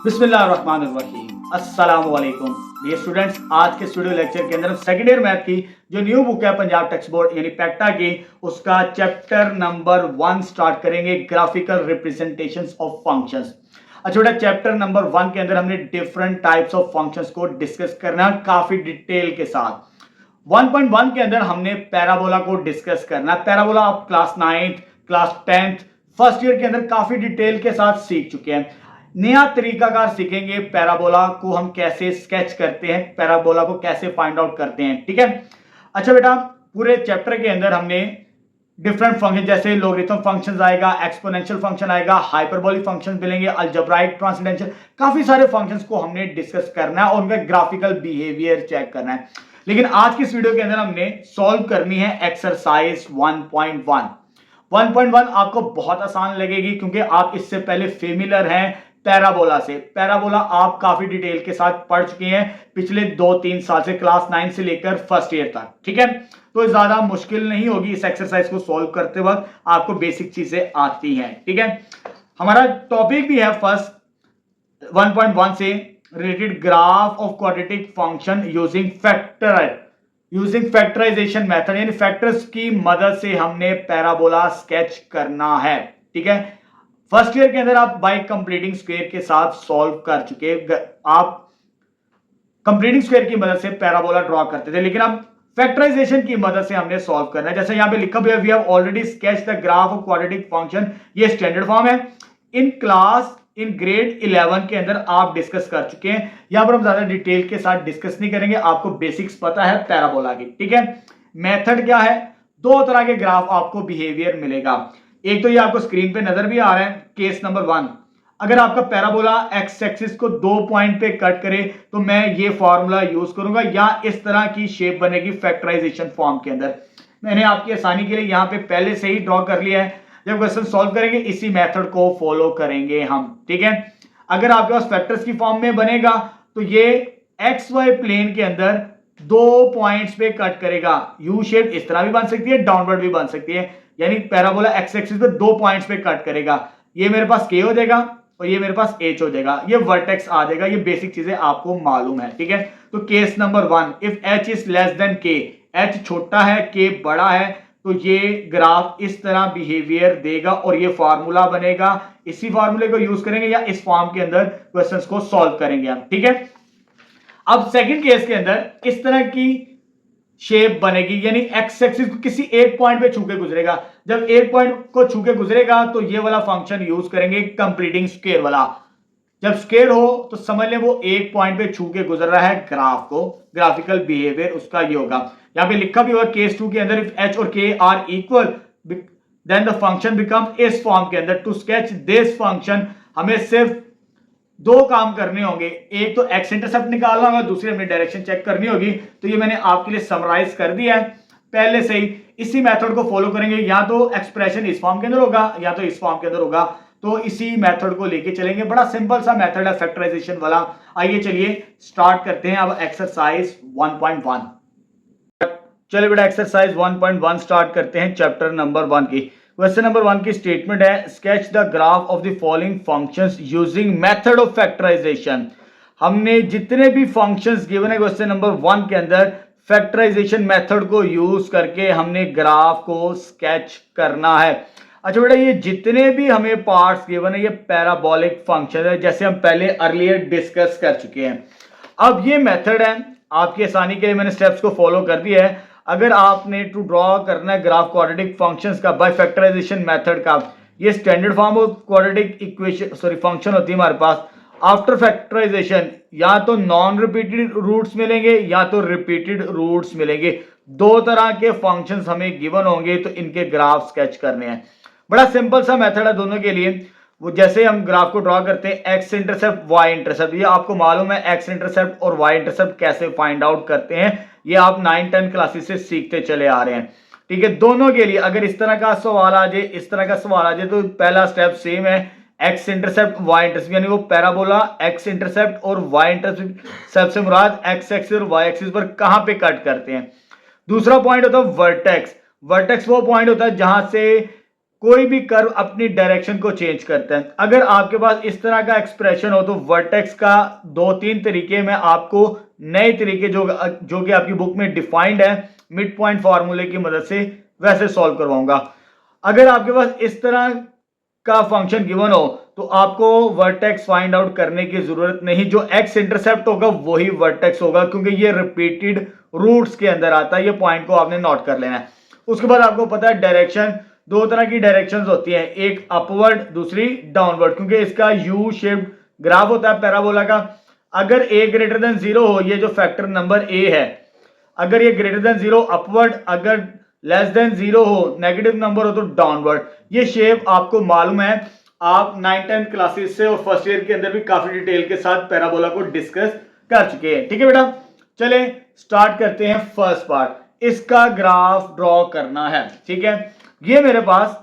बिस्मिल्लाहिर्रहमानिर्रहीम अस्सलाम वालेकुम डियर स्टूडेंट्स। आज के स्टूडियो लेक्चर के अंदर हम सेकेंड ईयर मैथ की जो न्यू बुक है पंजाब टेक्स्ट बोर्ड यानी पैक्टा की, उसका चैप्टर नंबर 1 स्टार्ट करेंगे, ग्राफिकल रिप्रेजेंटेशंस ऑफ फंक्शंस। अच्छा बेटा, चैप्टर नंबर 1 के अंदर हमने डिफरेंट टाइप्स ऑफ फंक्शंस को डिस्कस करना काफी डिटेल के साथ। 1.1 के अंदर हमने पैराबोला को डिस्कस करना। पैराबोला आप class 9th class 10th first year के अंदर काफी डिटेल के साथ सीख चुके हैं। नया तरीकाकार सीखेंगे, पैराबोला को हम कैसे स्केच करते हैं, पैराबोला को कैसे फाइंड आउट करते हैं। ठीक है। अच्छा बेटा, पूरे चैप्टर के अंदर हमने डिफरेंट फंक्शन जैसे लोगरिथम फंक्शंस आएगा, एक्सपोनेंशियल फंक्शन आएगा, हाइपरबोलिक फंक्शंस मिलेंगे, अलजेब्राइक, ट्रांसेंडेंशियल, काफी सारे फंक्शंस को हमने डिस्कस करना है और उनका ग्राफिकल बिहेवियर चेक करना है। लेकिन आज की इस वीडियो के अंदर हमने सॉल्व करनी है एक्सरसाइज 1.1। 1.1 आपको बहुत आसान लगेगी क्योंकि आप इससे पहले फेमिलियर हैं पैराबोला से। पैराबोला आप काफी डिटेल के साथ पढ़ चुके हैं पिछले 2-3 साल से, क्लास 9 से लेकर फर्स्ट ईयर तक। ठीक है, तो ज्यादा मुश्किल नहीं होगी इस एक्सरसाइज को सॉल्व करते वक्त, आपको बेसिक चीजें आती हैं। ठीक है, हमारा टॉपिक भी है फर्स्ट 1.1 से related graph of quadratic function using factorisation method, यानी फैक्टर्स की मदद से हमने पैराबोला स्केच करना है। ठीक है, फर्स्ट ईयर के अंदर आप बाय कंप्लीटिंग स्क्वायर के साथ सॉल्व कर चुके, आप कंप्लीटिंग स्क्वायर की मदद से पैराबोला ड्रॉ करते थे, लेकिन अब फैक्टराइजेशन की मदद से हमने सॉल्व करना है। जैसे यहां पे लिखा हुआ है, we have already sketch the graph of quadratic function, ये स्टैंडर्ड फॉर्म है। इन ग्रेड 11 के अंदर आप डिस्कस कर चुके हैं। यहां पर हम ज्यादा डिटेल के साथ डिस्कस नहीं करेंगे, आपको बेसिक्स पता है पैराबोला की। ठीक है, मेथड क्या है, दो तरह के ग्राफ आपको बिहेवियर मिलेगा। एक तो ये आपको स्क्रीन पे नजर भी आ रहा है, केस नंबर 1। अगर आपका पैराबोला एक्स एक्सिस को 2 पॉइंट पे कट करे तो मैं ये फॉर्मूला यूज करूंगा, या इस तरह की शेप बनेगी फैक्टराइजेशन फॉर्म के अंदर। मैंने आपकी आसानी के लिए यहां पे पहले से ही ड्रॉ कर लिया है। जब क्वेश्चन सॉल्व करेंगे इसी मेथड को फॉलो करेंगे हम। ठीक है, अगर आपके पास फैक्टर्स की फॉर्म में बनेगा तो ये एक्स वाई प्लेन के अंदर 2 पॉइंट्स पे कट करेगा। यू शेप इस तरह भी बन सकती है, डाउनवर्ड भी बन सकती है, यानी पैराबोला एक्स एक्सिस पे 2 पॉइंट्स पे कट करेगा। ये मेरे पास के हो जाएगा और ये मेरे पास एच हो जाएगा, ये वर्टेक्स आ जाएगा। ये बेसिक चीजें आपको मालूम है। ठीक है, तो case number 1, if H is less than के, एच छोटा है के बड़ा है, तो ये ग्राफ इस तरह बिहेवियर देगा और ये फॉर्मूला बनेगा। इसी फॉर्मूले को यूज करेंगे या इस फॉर्म के अंदर क्वेश्चंस को सॉल्व करेंगे हम। ठीक है, अब सेकंड केस के अंदर इस तरह की शेप बनेगी, यानी एक्स एक्सिस को किसी एक पॉइंट पे छू के गुजरेगा। जब एक पॉइंट को छू के गुजरेगा तो ये वाला फंक्शन यूज करेंगे, कंप्लीटिंग स्क्वायर वाला। जब स्क्वायर हो तो समझ लें वो एक पॉइंट पे छू के गुजर रहा है ग्राफ को, ग्राफिकल बिहेवियर उसका ये होगा। यहां पे लिखा भी होगा केस 2 के अंदर, इफ एच और K are equal then the function becomes इस फॉर्म के अंदर। टू स्केच दिस फंक्शन हमें सिर्फ 2 काम करने होंगे, एक तो एक्स इंटरसेप्ट निकालना होगा, दूसरी हमें डायरेक्शन चेक करनी होगी। तो ये मैंने आपके लिए समराइज कर दिया है पहले से ही। इसी मेथड को फॉलो करेंगे, या तो एक्सप्रेशन इस फॉर्म के अंदर होगा या तो इस फॉर्म के अंदर होगा, तो इसी मेथड को लेके चलेंगे। बड़ा सिंपल सा मेथड है फैक्टराइजेशन वाला। आइए चलिए स्टार्ट करते हैं अब एक्सरसाइज 1.1। चलिए बेटा, एक्सरसाइज 1.1 स्टार्ट करते हैं चैप्टर नंबर 1 की। क्वेश्चन नंबर 1 की स्टेटमेंट है, sketch the graph of the following functions using method of factorisation. हमने जितने भी फंक्शंस गिवन है क्वेश्चन नंबर 1 के अंदर, फैक्टराइजेशन मेथड को यूज करके हमने ग्राफ को स्केच करना है। अच्छा बेटा, ये जितने भी हमें पार्ट्स गिवन है ये पैराबोलिक फंक्शन है, जैसे हम पहले अर्लियर डिस्कस कर चुके हैं। अब ये मेथड है, आपकी आसानी के लिए मैंने स्टेप्स को फॉलो कर दिया है। अगर आपने टू ड्रॉ करना है ग्राफ क्वाड्रेटिक फंक्शंस का बाय फैक्टराइजेशन मेथड का, ये standard form of quadratic equation function होती है हमारे पास। आफ्टर फैक्टराइजेशन या तो नॉन रिपीटेड रूट्स मिलेंगे या तो रिपीटेड रूट्स मिलेंगे। 2 तरह के फंक्शंस हमें गिवन होंगे, तो इनके ग्राफ स्केच करने हैं। बड़ा सिंपल सा मेथड है दोनों के लिए। वो जैसे हम ग्राफ को ड्रॉ करते हैं, एक्स इंटरसेप्ट वाई इंटरसेप्ट, ये आपको मालूम है एक्स इंटरसेप्ट और वाई इंटरसेप्ट कैसे फाइंड आउट करते हैं, ये आप 9-10 क्लासेस से सीखते चले आ रहे हैं। ठीक है, दोनों के लिए अगर इस तरह का सवाल आ जाए, इस तरह का सवाल आ जाए, तो पहला स्टेप सेम है, एक्स इंटरसेप्ट वाई इंटरसेप्ट, यानी वो पैराबोला एक्स इंटरसेप्ट और वाई इंटरसेप्ट से मुराद एक्स एक्सिस और वाई एक्सिस पर कहां पे कट करते हैं। दूसरा पॉइंट होता है वर्टेक्स। वर्टेक्स वो पॉइंट होता है जहां से कोई भी कर्व अपनी डायरेक्शन को चेंज करता है। अगर आपके पास इस तरह का एक्सप्रेशन हो तो वर्टेक्स का 2-3 तरीके में आपको नए तरीके जो कि आपकी बुक में डिफाइंड है मिड पॉइंट फॉर्मूले की मदद से वैसे सॉल्व करवाऊंगा। अगर आपके पास इस तरह का फंक्शन गिवन हो तो आपको वर्टेक्स फाइंड आउट करने की जरूरत नहीं, जो एक्स इंटरसेप्ट होगा वही वर्टेक्स होगा, क्योंकि ये रिपीटेड रूट्स के अंदर आता है। ये पॉइंट को आपने नोट कर लेना है। उसके बाद आपको पता है डायरेक्शन, दो तरह की डायरेक्शंस होती हैं, एक अपवर्ड दूसरी डाउनवर्ड, क्योंकि इसका यू शेप्ड ग्राफ होता है पैराबोला का। अगर a ग्रेटर देन 0 हो, ये जो फैक्टर नंबर a है, अगर ये ग्रेटर देन 0 अपवर्ड, अगर लेस देन 0 हो नेगेटिव नंबर हो तो डाउनवर्ड। ये शेप आपको मालूम है, आप 9-10 क्लासेस से और फर्स्ट ईयर के अंदर भी काफी डिटेल के साथ पैराबोला को डिस्कस कर चुके हैं। ठीक है बेटा, चले स्टार्ट करते हैं फर्स्ट पार्ट। इसका ग्राफ ड्रॉ करना है। ठीक है, ये मेरे पास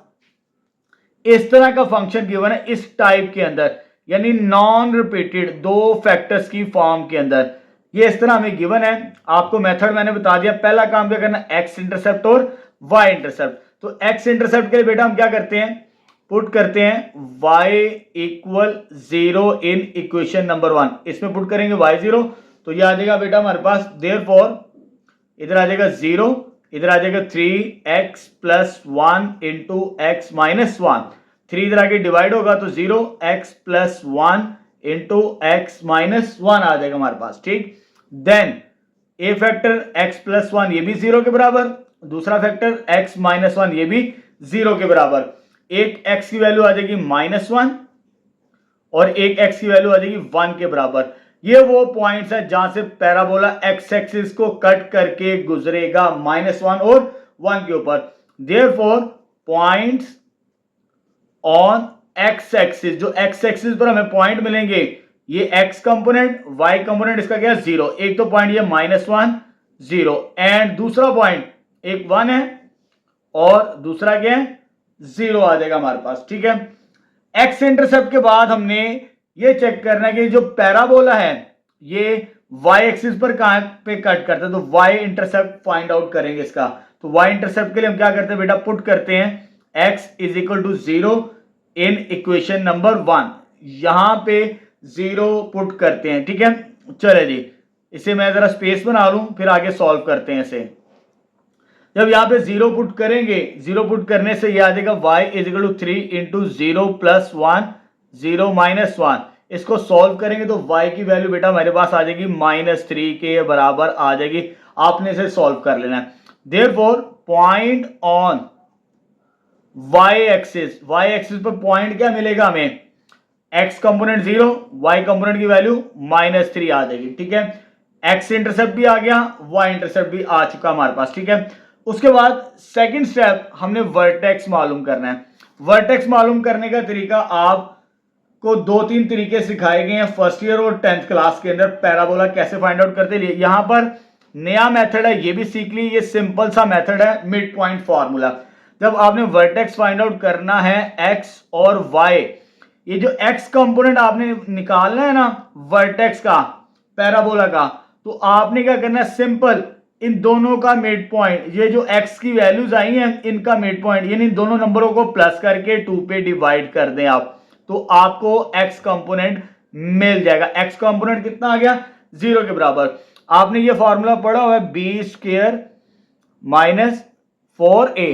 इस तरह का फंक्शन गिवन है इस टाइप के अंदर, यानी नॉन रिपीटेड दो फैक्टर्स की फॉर्म के अंदर। ये इस तरह हमें गिवन है। आपको मेथड मैंने बता दिया। पहला काम क्या करना, एक्स इंटरसेप्ट और वाई इंटरसेप्ट। तो एक्स इंटरसेप्ट के लिए बेटा हम क्या करते हैं, पुट करते हैं y equal 0 in equation number 1। इसमें पुट करेंगे y 0, तो ये आ जाएगा बेटा हमारे पास, देयरफॉर इधर आ जाएगा 0, इधर आ जाएगा 3x plus 1 into X minus 1। 3 इधर आके डिवाइड होगा तो 0x plus 1 into X minus 1 आ जाएगा हमारे पास। ठीक, देन ए फैक्टर x प्लस 1 ये भी 0 के बराबर, दूसरा फैक्टर x माइनस 1 ये भी 0 के बराबर। एक x की वैल्यू आ जाएगी -1 और एक x की वैल्यू आ जाएगी 1 के बराबर। ये वो पॉइंट्स है जहां से पैराबोला एक्स एक्सिस को कट करके गुजरेगा -1 और 1 के ऊपर। Therefore points on X axis, जो एक्स एक्सिस पर हमें पॉइंट मिलेंगे, ये x कंपोनेंट, y कंपोनेंट इसका क्या है 0। एक तो पॉइंट ये -1 0 एंड दूसरा पॉइंट एक 1 है और दूसरा क्या है 0 आ जाएगा हमारे पास। ठीक है, एक्स इंटरसेप्ट के बाद हमने ये चेक करना है कि जो पैराबोला है ये y एक्सिस पर कहां पे कट करता है, तो y इंटरसेप्ट फाइंड आउट करेंगे इसका। तो y इंटरसेप्ट के लिए हम क्या करते हैं बेटा, पुट करते हैं x is equal to 0 in equation number 1। यहां पे 0 पुट करते हैं। ठीक है, चले जी, इसे मैं जरा स्पेस बना लूं, फिर आगे सॉल्व करते हैं इसे। जब यहां पे 0 पुट करेंगे, 0 पुट करने से यह आ जाएगा y is equal to 3 into 0 plus 1 0 minus 1। इसको सॉल्व करेंगे तो y की वैल्यू बेटा हमारे पास आ जाएगी -3 के बराबर आ जाएगी। आपने इसे सॉल्व कर लेना है। Therefore point on y axis, y axis पर पॉइंट क्या मिलेगा हमें, x कंपोनेंट 0, y कंपोनेंट की वैल्यू -3 आ जाएगी। ठीक है, x इंटरसेप्ट भी आ गया, y इंटरसेप्ट भी आ चुका हमारे पास। ठीक है, उसके बाद सेकंड स्टेप हमने वर्टेक्स मालूम करना है। वर्टेक्स मालूम करने का तरीका आपको 2-3 तरीके सिखाए गए हैं फर्स्ट ईयर और 10th क्लास के अंदर, पैराबोला कैसे फाइंड आउट करते हैं। यहां पर नया मेथड है, ये भी सीख ली। ये सिंपल सा मेथड है मिड पॉइंट फॉर्मूला। जब आपने वर्टेक्स फाइंड आउट करना है x और y, ये जो x कंपोनेंट आपने निकालना है ना वर्टेक्स का पैराबोला का, तो आपने क्या करना है, सिंपल इन दोनों का मिड पॉइंट, ये जो x की वैल्यूज आई हैं इनका मिड पॉइंट, यानी इन दोनों नंबरों को प्लस करके 2 पे डिवाइड कर दें आप, तो आपको x कंपोनेंट मिल जाएगा। x कंपोनेंट कितना आ गया, 0 के बराबर। आपने ये फॉर्मूला पढ़ा हुआ है b² minus 4a,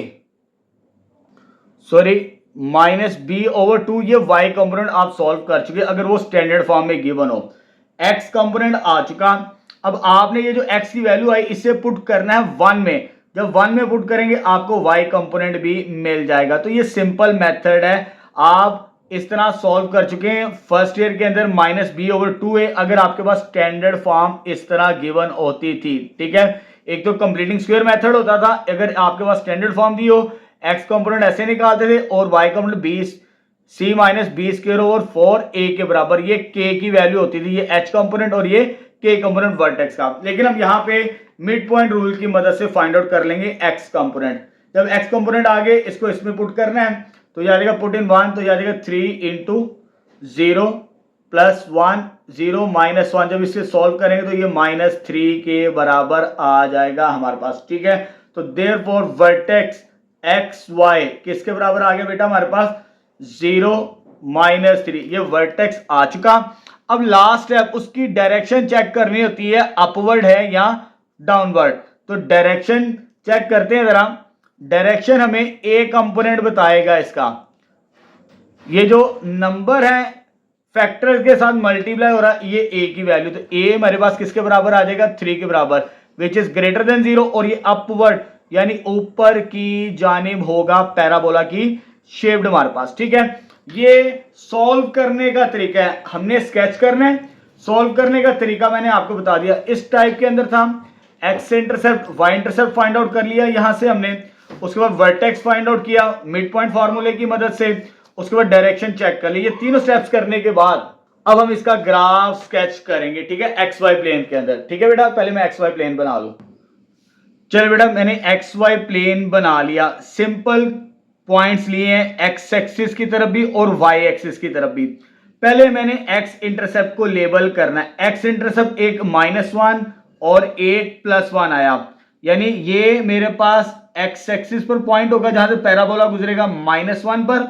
sorry -b/2। ये y कंपोनेंट आप सॉल्व कर चुके अगर वो स्टैंडर्ड फॉर्म में गिवन हो। x कंपोनेंट आ चुका। अब आपने ये जो x की वैल्यू आई इसे पुट करना है 1 में। जब 1 में पुट करेंगे आपको y कंपोनेंट भी मिल जाएगा। तो ये सिंपल मेथड है, आप इस तरह सॉल्व कर चुके हैं फर्स्ट ईयर के अंदर। -b/2a अगर आपके पास स्टैंडर्ड फॉर्म इस तरह गिवन होती थी। ठीक है, एक तो कंप्लीटिंग स्क्वायर मेथड होता था, अगर आपके पास स्टैंडर्ड फॉर्म दी हो x कंपोनेंट ऐसे निकालते थे और y component c minus b² और 4a के बराबर। ये k की वैल्यू होती थी, ये h कंपोनेंट और ये k कंपोनेंट वर्टेक्स का। लेकिन हम यहाँ पे मिड पॉइंट रूल की मदद से फाइंड आउट कर लेंगे x कंपोनेंट। जब x कंपोनेंट आ गए इसको इसमें पुट करना है, तो ये आ जाएगा पुट इन 1, तो ये आ जाएगा 3 इंटू 0 प्लस 1 0 माइनस 1। जब इसे सॉल्व करेंगे तो ये -3 के बराबर आ जाएगा हमारे पास। ठीक है, तो देयरफॉर वर्टेक्स एक्स वाई किसके बराबर आ गया बेटा हमारे पास 0 -3, ये वर्टेक्स आ चुका। अब लास्ट स्टेप उसकी डायरेक्शन चेक करनी होती है, अपवर्ड है या डाउनवर्ड। तो डायरेक्शन चेक करते हैं जरा। डायरेक्शन हमें ए कंपोनेंट बताएगा इसका। ये जो नंबर है फैक्टर के साथ मल्टीप्लाई हो रहा है, ये ए की वैल्यू, तो ए हमारे पास किसके बराबर आ जाएगा 3 के बराबर, विच इज ग्रेटर देन 0। और ये अपवर्ड यानी ऊपर की जानिब होगा पैराबोला की शेप्ड हमारे पास। ठीक है, ये सॉल्व करने का तरीका है, हमने स्केच करना है। सॉल्व करने का तरीका मैंने आपको बता दिया। इस टाइप के अंदर था, X intercept Y intercept find out कर लिया यहां से हमने, उसके बाद वर्टेक्स फाइंड आउट किया मिड पॉइंट फार्मूले की मदद से, उसके बाद डायरेक्शन चेक कर ली। ये तीनों स्टेप्स करने के बाद अब हम इसका ग्राफ स्केच करेंगे। ठीक है, एक्स वाई प्लेन के अंदर। ठीक है बेटा, पहले मैं एक्स वाई प्लेन बना लूं। चलो बेटा, मैंने एक्स वाई प्लेन बना लिया। सिंपल पॉइंट्स लिए हैं एक्स एक्सिस की तरफ भी और वाई एक्सिस की तरफ भी। पहले मैंने एक्स इंटरसेप्ट को लेबल करना है। एक्स इंटरसेप्ट एक -1 और एक +1 आया, यानी ये मेरे पास एक्स एक्सिस पर पॉइंट होगा जहां से पैराबोला गुजरेगा -1 पर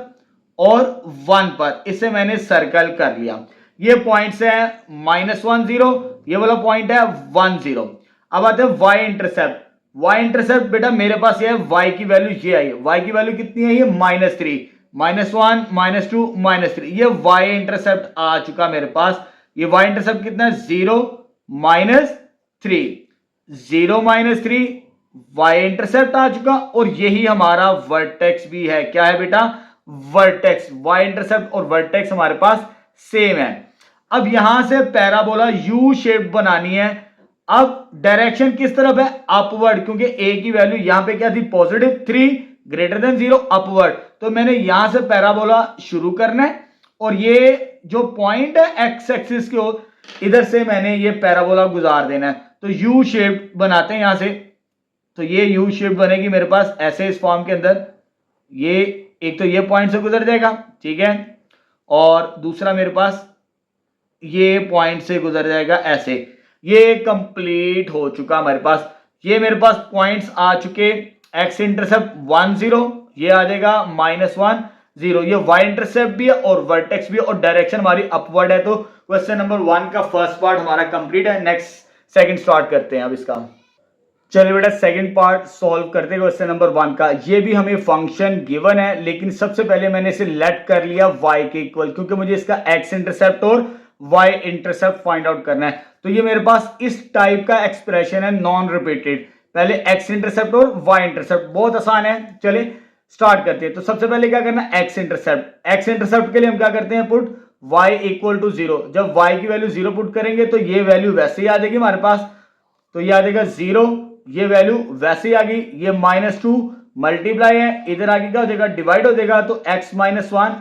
और 1 पर। इसे मैंने सर्कल कर लिया। ये पॉइंट्स है -1 0, ये वाला पॉइंट है 1 0। अब आते हैं वाई इंटरसेप्ट। वाई इंटरसेप्ट बेटा मेरे पास ये है, वाई की वैल्यू ये आई है। वाई की वैल्यू कितनी है, ये -3, -1 -2 -3। ये वाई इंटरसेप्ट आ चुका मेरे पास। ये वाई इंटरसेप्ट कितना है 0 -3, 0 -3 वाई इंटरसेप्ट आ चुका। और यही हमारा वर्टेक्स भी है। क्या है बेटा, वर्टेक्स। वाई इंटरसेप्ट और वर्टेक्स हमारे पास सेम है। अब यहां से पैराबोला यू शेप बनानी है। अब डायरेक्शन किस तरफ है, अपवर्ड, क्योंकि ए की वैल्यू यहां पे क्या थी +3 ग्रेटर देन 0 अपवर्ड। तो मैंने यहां से पैराबोला शुरू करना है और ये जो पॉइंट है एक्स एक्सिस के इधर से मैंने ये पैराबोला गुजार देना है। तो यू शेप बनाते हैं यहां से। तो ये यू शेप बनेगी मेरे पास ऐसे इस फॉर्म के अंदर। ये एक तो ये पॉइंट से गुजर जाएगा, ठीक है, और दूसरा मेरे पास ये पॉइंट से गुजर जाएगा ऐसे। ये कंप्लीट हो चुका हमारे पास। ये मेरे पास पॉइंट्स आ चुके। एक्स इंटरसेप्ट 1 0, ये आ जाएगा -1 0। ये वाई इंटरसेप्ट भी है और वर्टेक्स भी है और डायरेक्शन हमारी अपवर्ड है। तो क्वेश्चन नंबर 1 का फर्स्ट पार्ट हमारा कंप्लीट है। नेक्स्ट सेकंड स्टार्ट करते हैं अब इसका। चलिए बेटा, सेकंड पार्ट सॉल्व करते हैं क्वेश्चन नंबर 1 का। ये भी हमें फंक्शन गिवन है, लेकिन सबसे पहले मैंने इसे लेट कर लिया y के इक्वल, क्योंकि मुझे इसका x इंटरसेप्ट और y इंटरसेप्ट फाइंड आउट करना है। तो ये मेरे पास इस टाइप का एक्सप्रेशन है, नॉन रिपीटेड। पहले x इंटरसेप्ट और y इंटरसेप्ट, बहुत आसान है। चलिए स्टार्ट करते हैं। तो सबसे पहले क्या करना है, x इंटरसेप्ट। x इंटरसेप्ट के लिए हम क्या करते हैं, पुट y = 0। जब y की वैल्यू 0 पुट करेंगे तो ये वैल्यू वैसे ही आ जाएगी हमारे पास। तो ये आ जाएगा 0, ये वैल्यू वैसे ही आ गई। ये -2 मल्टीप्लाई है, इधर आगे क्या हो जाएगा, डिवाइड हो जाएगा। तो x - 1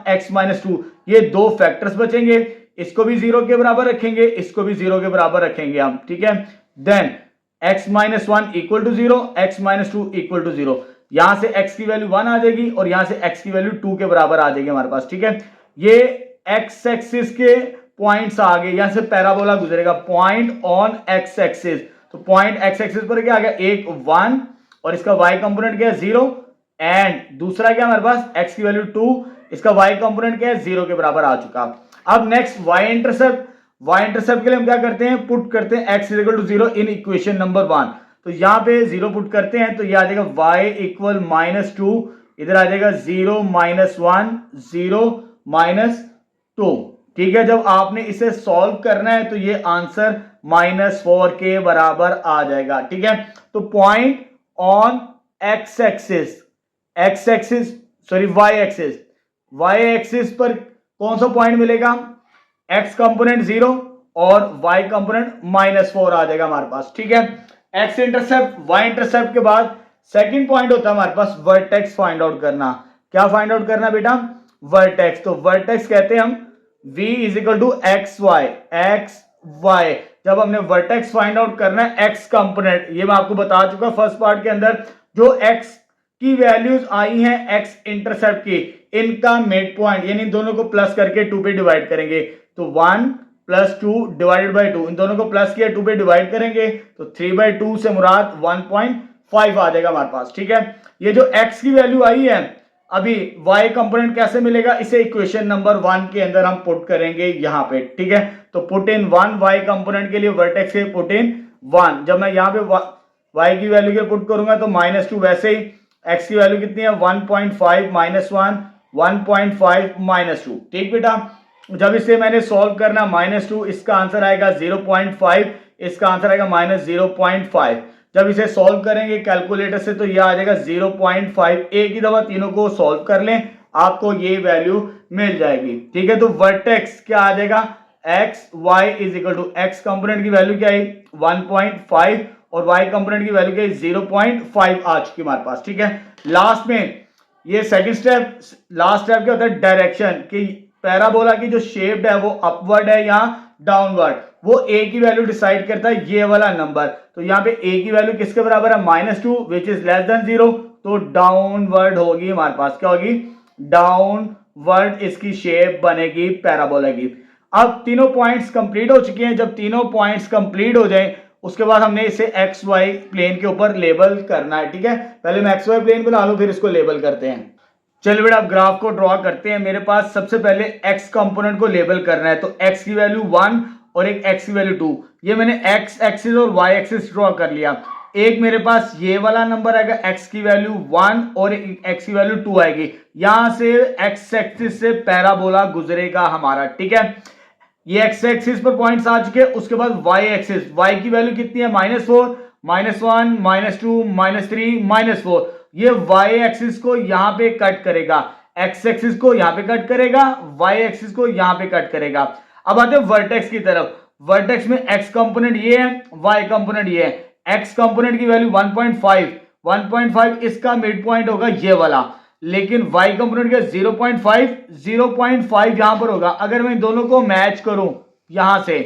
x - 2, ये दो फैक्टर्स बचेंगे। इसको भी 0 के बराबर रखेंगे, इसको भी 0 के बराबर रखेंगे हम, ठीक है। Then x - 1 = 0, x - 2 = 0। यहां से x की वैल्यू 1 आ जाएगी और यहां से x की वैल्यू 2 के बराबर आ जाएगी हमारे पास, ठीक है। ये x एक्सिस के पॉइंट्स आ गए, यहां से पैराबोला गुजरेगा पॉइंट ऑन x एक्सिस। तो पॉइंट x एक्सिस पर क्या आ गया, एक 1 और इसका y कंपोनेंट क्या है 0, एंड दूसरा क्या हमारे पास x की वैल्यू 2, इसका y कंपोनेंट क्या है 0 के बराबर आ चुका। अब next y intercept. y intercept के लिए हम क्या करते हैं, पुट करते हैं x = 0 इन इक्वेशन नंबर 1। तो यहां पे 0 पुट करते हैं तो ये आ जाएगा y = -2, इधर आ जाएगा 0 - 1 0 - 2, ठीक है। जब आपने इसे सॉल्व करना है तो ये आंसर -4 के बराबर आ जाएगा, ठीक है। तो point on x axis, y axis पर कौन सा पॉइंट मिलेगा, x कंपोनेंट 0 और y कंपोनेंट -4 आ जाएगा हमारे पास, ठीक है। x इंटरसेप्ट y इंटरसेप्ट के बाद सेकंड पॉइंट होता है हमारे पास वर्टेक्स फाइंड आउट करना। क्या फाइंड आउट करना बेटा, वर्टेक्स। तो वर्टेक्स कहते हैं हम v = xy। जब हमने वर्टेक्स फाइंड आउट करना है x कंपोनेंट, ये मैं आपको बता चुका फर्स्ट पार्ट के अंदर, जो x की वैल्यूज आई हैं x इंटरसेप्ट की, इनका मिड पॉइंट, यानी दोनों को प्लस करके 2 पे डिवाइड करेंगे। तो 1 + 2 / 2, इन दोनों को प्लस किया 2 पे डिवाइड करेंगे तो 3/2 से मुराद 1.5 5 आ जाएगा हमारे पास। ठीक है, ये जो x की वैल्यू आई है अभी y कंपोनेंट कैसे मिलेगा, इसे इक्वेशन नंबर 1 के अंदर हम पुट करेंगे यहाँ पे। ठीक है, तो पुट इन 1 y कंपोनेंट के लिए वर्टेक्स के पुट इन 1। जब मैं यहाँ पे y की वैल्यू के पुट करूंगा तो -2, वैसे ही x की वैल्यू कितनी है 1.5 -1 1.5 -2। ठीक बेटा, जब इसे मैंने सॉल्व करना -2, इसका आंसर आएगा 0.5, इसका आंसर आएगा -0.5। जब इसे सॉल्व करेंगे कैलकुलेटर से तो ये आ जाएगा 0.5। एक ही दफा तीनों को सॉल्व कर लें, आपको ये वैल्यू मिल जाएगी। ठीक है, तो वर्टेक्स क्या आ जाएगा, x y is equal to x component की वैल्यू क्या है 1.5 और y कंपोनेंट की वैल्यू क्या है 0.5 आ चुकी हमारे पास। ठीक है, लास्ट में ये सेकंड स्टेप, लास्ट स्टेप क्या होता है, डायरेक्शन की पैराबोला की जो शेप है वो अपवर्ड है या डाउनवर्ड, वो a की वैल्यू डिसाइड करता है ये वाला नंबर। तो यहाँ पे a की वैल्यू किसके बराबर है -2 विच इज लेस देन 0, तो डाउनवर्ड होगी हमारे पास, क्या होगी, डाउनवर्ड इसकी शेप बनेगी पैराबोला की। अब तीनों पॉइंट्स कंप्लीट हो चुके हैं। जब तीनों पॉइंट्स कंप्लीट हो जाए उसके बाद हमने इसे एक्स वाई प्लेन के ऊपर लेबल करना है। ठीक है, पहले मैं एक्स वाई प्लेन बना लूं फिर इसको लेबल करते हैं। चलिए बेटा अब ग्राफ को ड्रॉ करते हैं। मेरे पास सबसे पहले x कंपोनेंट को लेबल करना है, तो x की वैल्यू 1 और एक x की वैल्यू 2, ये मैंने x एक्सिस और y एक्सिस ड्रॉ कर लिया। एक मेरे पास ये वाला नंबर आएगा x की वैल्यू 1 और x की वैल्यू 2 आएगी, यहां से x एक्सिस से पैराबोला गुजरेगा हमारा। ठीक है, ये x एक्सिस पर पॉइंट्स आ चुके, उसके बाद y एक्सिस, y की वैल्यू कितनी है -4 -1 -2 -3 -4, ये y एक्सिस को यहां पे कट करेगा, x एक्सिस को यहां पे कट करेगा, y एक्सिस को यहां पे कट करेगा। अब आते हैं वर्टेक्स की तरफ। वर्टेक्स में x कंपोनेंट ये है, y कंपोनेंट ये है। x कंपोनेंट की वैल्यू 1.5 इसका मिड पॉइंट होगा ये वाला, लेकिन y कंपोनेंट का 0.5 यहां पर होगा। अगर मैं दोनों को मैच करूं यहां से,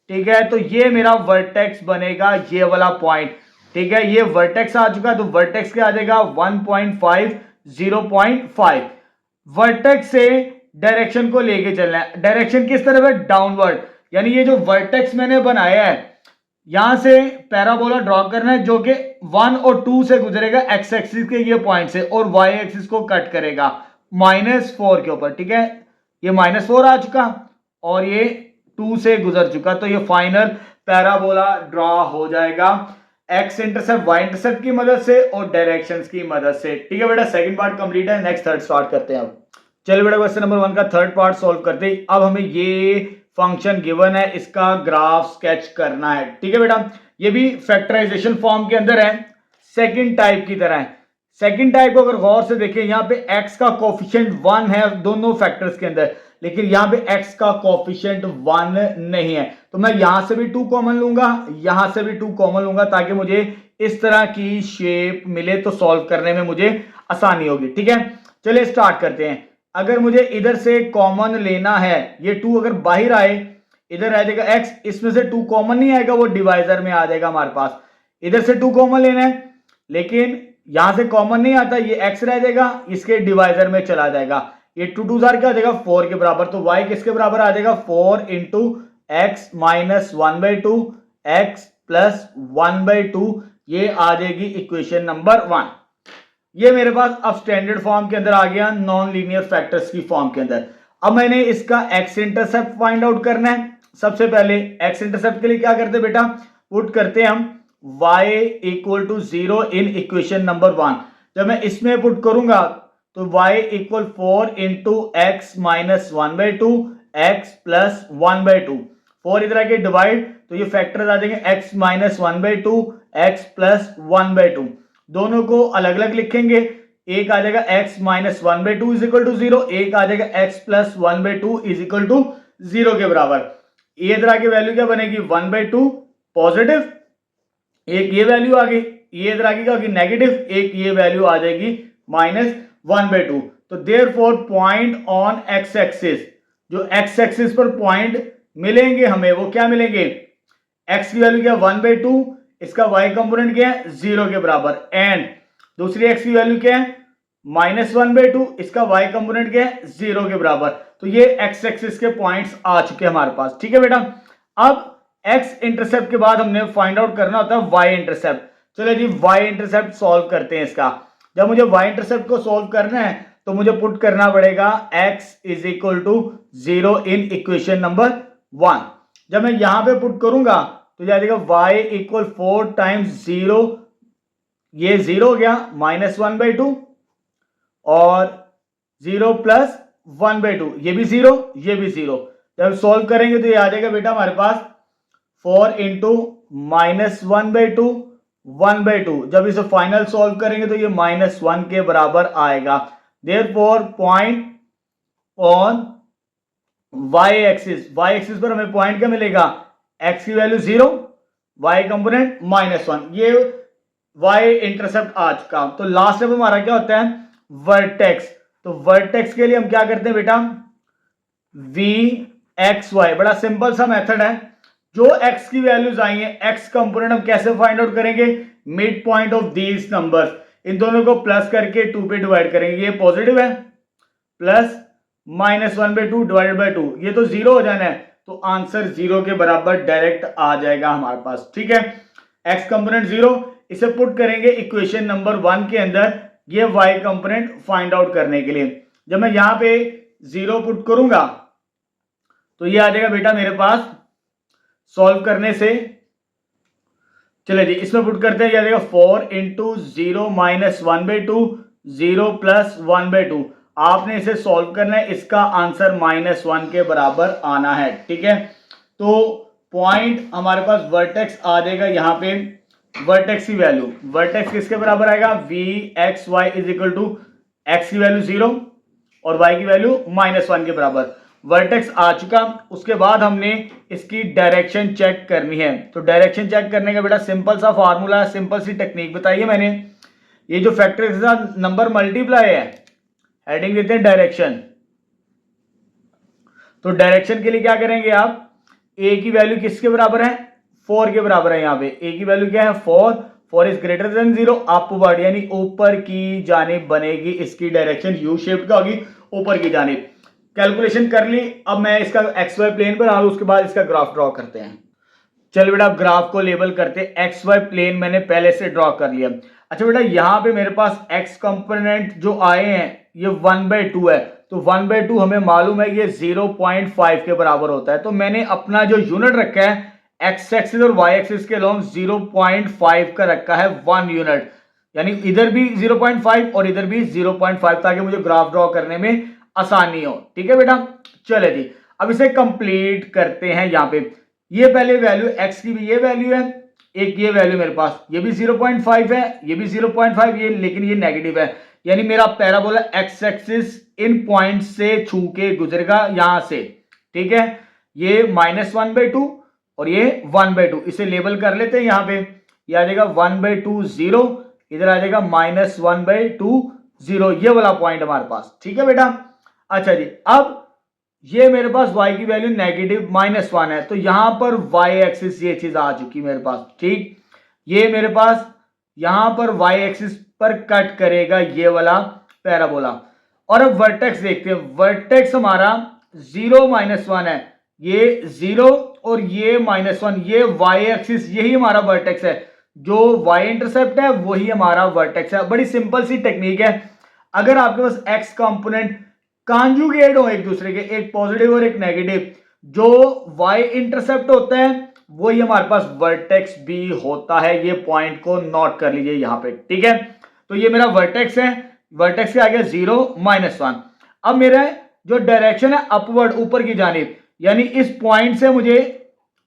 ठीक है, तो ये मेरा वर्टेक्स बनेगा ये वाला पॉइंट। ठीक है, ये वर्टेक्स आ चुका, तो वर्टेक्स क्या आ जाएगा 1.5 0.5। वर्टेक्स से डायरेक्शन को लेके चलना है, डायरेक्शन किस तरफ है, डाउनवर्ड, यानी ये जो वर्टेक्स मैंने बनाया है यहां से पैराबोला ड्रॉ करना है जो कि 1 और 2 से गुजरेगा x एक्सिस के ये पॉइंट से, और y एक्सिस को कट करेगा -4 के ऊपर। ठीक है, ये -4 आ चुका और ये 2 से गुजर चुका, तो ये फाइनल पैराबोला ड्रॉ हो जाएगा x इंटरसेप्ट y इंटरसेप्ट की मदद से और डायरेक्शंस की मदद से। ठीक है बेटा, सेकंड पार्ट कंप्लीट है, नेक्स्ट थर्ड स्टार्ट करते हैं। अब चलिए बेटा क्वेश्चन नंबर 1 का थर्ड पार्ट सॉल्व करते हैं। अब हमें ये फंक्शन गिवन है, इसका ग्राफ स्केच करना है। ठीक है बेटा, ये भी फैक्टराइजेशन फॉर्म के अंदर है, सेकंड टाइप की तरह है। सेकंड टाइप को अगर गौर से देखें, यहाँ पे x का कोफिशिएंट 1 है दोनों फैक्टर्स के अंदर, लेकिन यहाँ पे x का कोफिशिएंट 1 नहीं है, तो मैं यहां से भी 2 कॉमन लूंगा, यहां से भी 2 कॉमन लूंगा, ताकि मुझे इस तरह की शेप मिले तो सॉल्व करने में मुझे आसानी होगी। ठीक है, चलिए स्टार्ट करते हैं। अगर मुझे इधर से कॉमन लेना है, ये 2 अगर बाहर आए, इधर आ जाएगा x, इसमें से 2 कॉमन नहीं आएगा, वो डिवाइजर में आ जाएगा हमारे पास। इधर से 2 कॉमन लेना है, लेकिन यहां से कॉमन नहीं आता, ये x रह जाएगा, इसके डिवाइजर में चला जाएगा। ये 2 2 क्या आ जाएगा 4 के बराबर, तो y किसके बराबर आ जाएगा 4 into x minus 1/2 x plus 1/2, ये आ जाएगी इक्वेशन नंबर 1। ये मेरे पास अब स्टैंडर्ड फॉर्म के अंदर आ गया, नॉन लीनियर फैक्टर्स की फॉर्म के अंदर। अब मैंने इसका x इंटरसेप्ट फाइंड आउट करना है। सबसे पहले x इंटरसेप्ट के लिए क्या करते बेटा, पुट करते हैं हम y equal to 0 in equation number 1। जब मैं इसमें पुट करूंगा तो y equal 4 into X minus 1/2 x plus 1/2, 4 इधर आके डिवाइड, तो ये फैक्टर्स आ जाएंगे x माइनस 1/2 x प्लस 1/2। दोनों को अलग अलग लिखेंगे, एक आ जाएगा x minus 1/2 is equal to 0, एक आ जाएगा x plus 1/2 is equal to 0 के बराबर। ये इधर आके वैल्यू क्या बनेगी 1/2 पॉजिटिव, एक ये वैल्यू आ गई, ये इधर आगे क्या होगी नेगेटिव, एक ये वैल्यू आ जाएगी -1/2। तो therefore point on x axis, जो x एक्सिस पर पॉइंट मिलेंगे हमें वो क्या मिलेंगे, x की वैल्यू क्या 1/2, इसका y कंपोनेंट क्या है 0 के बराबर, एंड दूसरी x की वैल्यू क्या है -1/2, इसका y कंपोनेंट क्या है 0 के बराबर। तो ये x एक्सिस के पॉइंट्स आ चुके हैं हमारे पास। ठीक है बेटा, अब x इंटरसेप्ट के बाद हमने फाइंड आउट करना होता है y इंटरसेप्ट। चलो जी वाई इंटरसेप्ट सॉल्व करते हैं इसका। जब मुझे वाई इंटरसेप्ट को सॉल्व करना है तो मुझे पुट करना पड़ेगा x is equal to 0 in equation number 1। जब मैं यहां पे पुट करूंगा तो आ जाएगा y इक्वल 4 टाइम्स 0, ये 0 हो गया, -1/2 और 0 प्लस 1/2, ये भी 0, ये भी 0। जब सॉल्व करेंगे तो ये आ जाएगा बेटा हमारे पास 4 इंटू -1/2 1/2। जब इसे फाइनल सॉल्व करेंगे तो ये -1 के बराबर आएगा। Therefore point on y axis पर हमें पॉइंट क्या मिलेगा, x की वैल्यू 0, y कंपोनेंट -1, ये y इंटरसेप्ट आ चुका। तो लास्ट स्टेप हमारा क्या होता है, वर्टेक्स। तो वर्टेक्स के लिए हम क्या करते हैं बेटा, vxy, बड़ा सिंपल सा मेथड है। जो x की वैल्यूज आई हैं, x कंपोनेंट हम कैसे फाइंड आउट करेंगे, mid point of these numbers, इन दोनों को प्लस करके 2 पे डिवाइड करेंगे। ये पॉजिटिव है, प्लस -1/2 डिवाइडेड बाय 2, ये तो 0 हो जाना है, तो आंसर 0 के बराबर डायरेक्ट आ जाएगा हमारे पास। ठीक है, x कंपोनेंट 0, इसे पुट करेंगे इक्वेशन नंबर 1 के अंदर, ये y कंपोनेंट फाइंड आउट करने के लिए। जब मैं यहां पे 0 पुट करूंगा तो ये आ जाएगा बेटा मेरे पास सॉल्व करने से, चलिए जी इसमें पुट करते हैं, ये आ जाएगा 4 इंटू 0 -1/2 0 प्लस 1/2। आपने इसे सॉल्व करना है, इसका आंसर -1 के बराबर आना है। ठीक है, तो पॉइंट हमारे पास वर्टेक्स आ जाएगा यहाँ पे, वर्टेक्स की वैल्यू, वर्टेक्स किसके बराबर आएगा, vxy is equal to x की वैल्यू 0 और y की वैल्यू -1 के बराबर। वर्टेक्स आ चुका, उसके बाद हमने इसकी डायरेक्शन चेक करनी है। तो डायरेक्शन चेक करने का बेटा सिंपल सा फार्मूला है, सिंपल सी टेक्निक बताई है मैंने। ये जो फैक्टर के साथ नंबर मल्टीप्लाई है, हेडिंग देते हैं डायरेक्शन। तो डायरेक्शन के लिए क्या करेंगे आप, a की वैल्यू किसके बराबर है, 4 के बराबर है। यहाँ पे a की वैल्यू क्या है, 4 इज ग्रेटर देन 0, अपवर्ड यानी ऊपर की जानिब बनेगी, इसकी डायरेक्शन यू शेप का होगी, ऊपर की जानिब। कैलकुलेशन कर ली, अब मैं इसका XY प्लेन पर आ रहा हूं, उसके बाद इसका ग्राफ ड्रॉ करते हैं। चल बेटा ग्राफ को लेबल करते हैं, XY प्लेन मैंने पहले से ड्रॉ कर लिया। अच्छा बेटा यहाँ पे मेरे पास x कंपोनेंट जो आए हैं ये 1/2 है, तो 1/2 हमें मालूम है ये 0.5 के बराबर होता है। तो मैंने अपना जो यूनिट रखा है x एक्सिस और y एक्सिस के लॉन्ग 0.5 का रखा है 1 यूनिट, यानी इधर भी 0.5 और इधर भी 0.5, ताकि मुझे ग्राफ ड्रॉ करने में आसानी हो। ठीक है बेटा, चले जी अब इसे कंप्लीट करते हैं। यहाँ पे ये पहले वैल्यू x की भी ये वैल्यू है, एक ये वैल्यू मेरे पास, ये भी 0.5 है, ये भी 0.5, ये लेकिन ये नेगेटिव है, यानी मेरा पैराबोला x एक्सिस इन पॉइंट से छू के गुजरेगा यहां से। ठीक है, ये -1/2 और ये 1/2, इसे लेबल कर लेते हैं। यहाँ पे ये आ जाएगा 1/2 0, इधर आ जाएगा -1/2 0, ये वाला पॉइंट हमारे पास। ठीक है बेटा, अच्छा जी अब ये मेरे पास y की वैल्यू नेगेटिव -1 है, तो यहां पर y एक्सिस ये चीज आ चुकी मेरे पास। ठीक, ये मेरे पास यहां पर y एक्सिस पर कट करेगा ये वाला पैराबोला। और अब वर्टेक्स देखते हैं, वर्टेक्स हमारा 0 -1 है, ये 0 और ये -1, ये y एक्सिस यही हमारा वर्टेक्स है, जो y इंटरसेप्ट है वही हमारा वर्टेक्स है। बड़ी सिंपल सी टेक्निक है, अगर आपके पास x कंपोनेंट कॉन्जुगेट हो एक दूसरे के, एक पॉजिटिव और एक नेगेटिव, जो y इंटरसेप्ट होता है वही हमारे पास वर्टेक्स भी होता है। ये पॉइंट को नोट कर लीजिए यहां पे। ठीक है, तो ये मेरा वर्टेक्स है, वर्टेक्स के आगे 0 -1। अब मेरा जो डायरेक्शन है अपवर्ड, ऊपर की जानिब, यानी इस पॉइंट से मुझे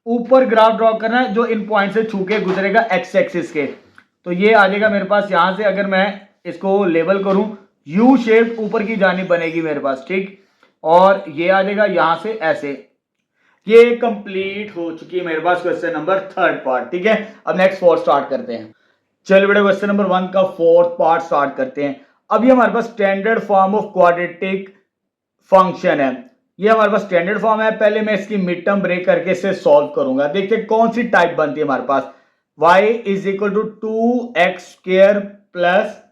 ऊपर ग्राफ ड्रॉ करना है, जो इन पॉइंट से छू के गुजरेगा x एक्सिस के। तो ये आ जाएगा मेरे पास यहां से, अगर मैं इसको लेबल करूं यू शेप ऊपर की जानिब बनेगी मेरे पास। ठीक, और ये आ जाएगा यहां से ऐसे। ये कंप्लीट हो चुकी है मेरे पास क्वेश्चन नंबर 3 पार्ट। ठीक है, अब नेक्स्ट 4 स्टार्ट करते हैं। चलिए बेटा क्वेश्चन नंबर 1 का 4th पार्ट स्टार्ट करते हैं। अब ये हमारे पास standard form of quadratic function है, ये हमारे पास स्टैंडर्ड फॉर्म है। पहले मैं इसकी मिड टर्म ब्रेक करके इसे सॉल्व करूंगा, देखते हैं कौन सी टाइप बनती है हमारे पास। y is equal to 2x² plus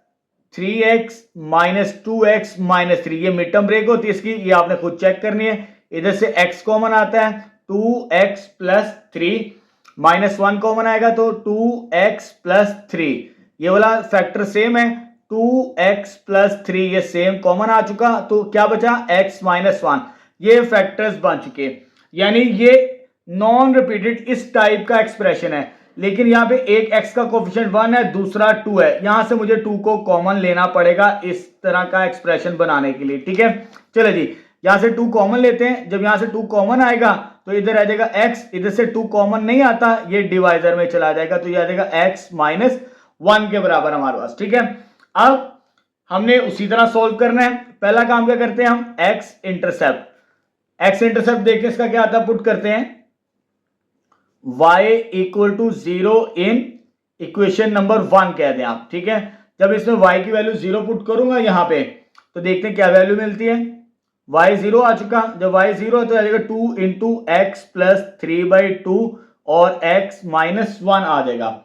3x minus 2x minus 3, ये मिड टर्म ब्रेक होती है इसकी, ये आपने खुद चेक करनी है। इधर से x कॉमन आता है, 2x प्लस 3, -1 कॉमन आएगा तो 2x प्लस 3, ये वाला फैक्टर सेम है, 2x प्लस 3 ये सेम कॉमन आ चुका, तो क्या बचा x माइनस 1, ये फैक्टर्स बन चुके। यानी ये नॉन रिपीटेड इस टाइप का एक्सप्रेशन है, लेकिन यहाँ पे एक x का कोफिशिएंट 1 है, दूसरा 2 है, यहां से मुझे 2 को कॉमन लेना पड़ेगा इस तरह का एक्सप्रेशन बनाने के लिए। ठीक है, चलो जी, यहां से 2 कॉमन लेते हैं। जब यहां से 2 कॉमन आएगा तो इधर आ जाएगा x, इधर से 2 कॉमन नहीं आता, ये डिवाइजर में चला जाएगा, तो ये आ जाएगा x माइनस 1 के बराबर हमारे पास। ठीक है, अब हमने उसी तरह सोल्व करना है। पहला काम क्या करते हैं हम, एक्स इंटरसेप्ट देखिए इसका क्या आता है, पुट करते हैं y equal to 0 in equation number 1 कह दें आप। ठीक है, जब इसमें y की वैल्यू 0 पुट करूंगा यहां पे, तो देखते हैं क्या वैल्यू मिलती है। y 0 आ चुका, जब y 0 है तो आ जाएगा 2 इंटू एक्स प्लस 3/2 और x माइनस 1 आ जाएगा।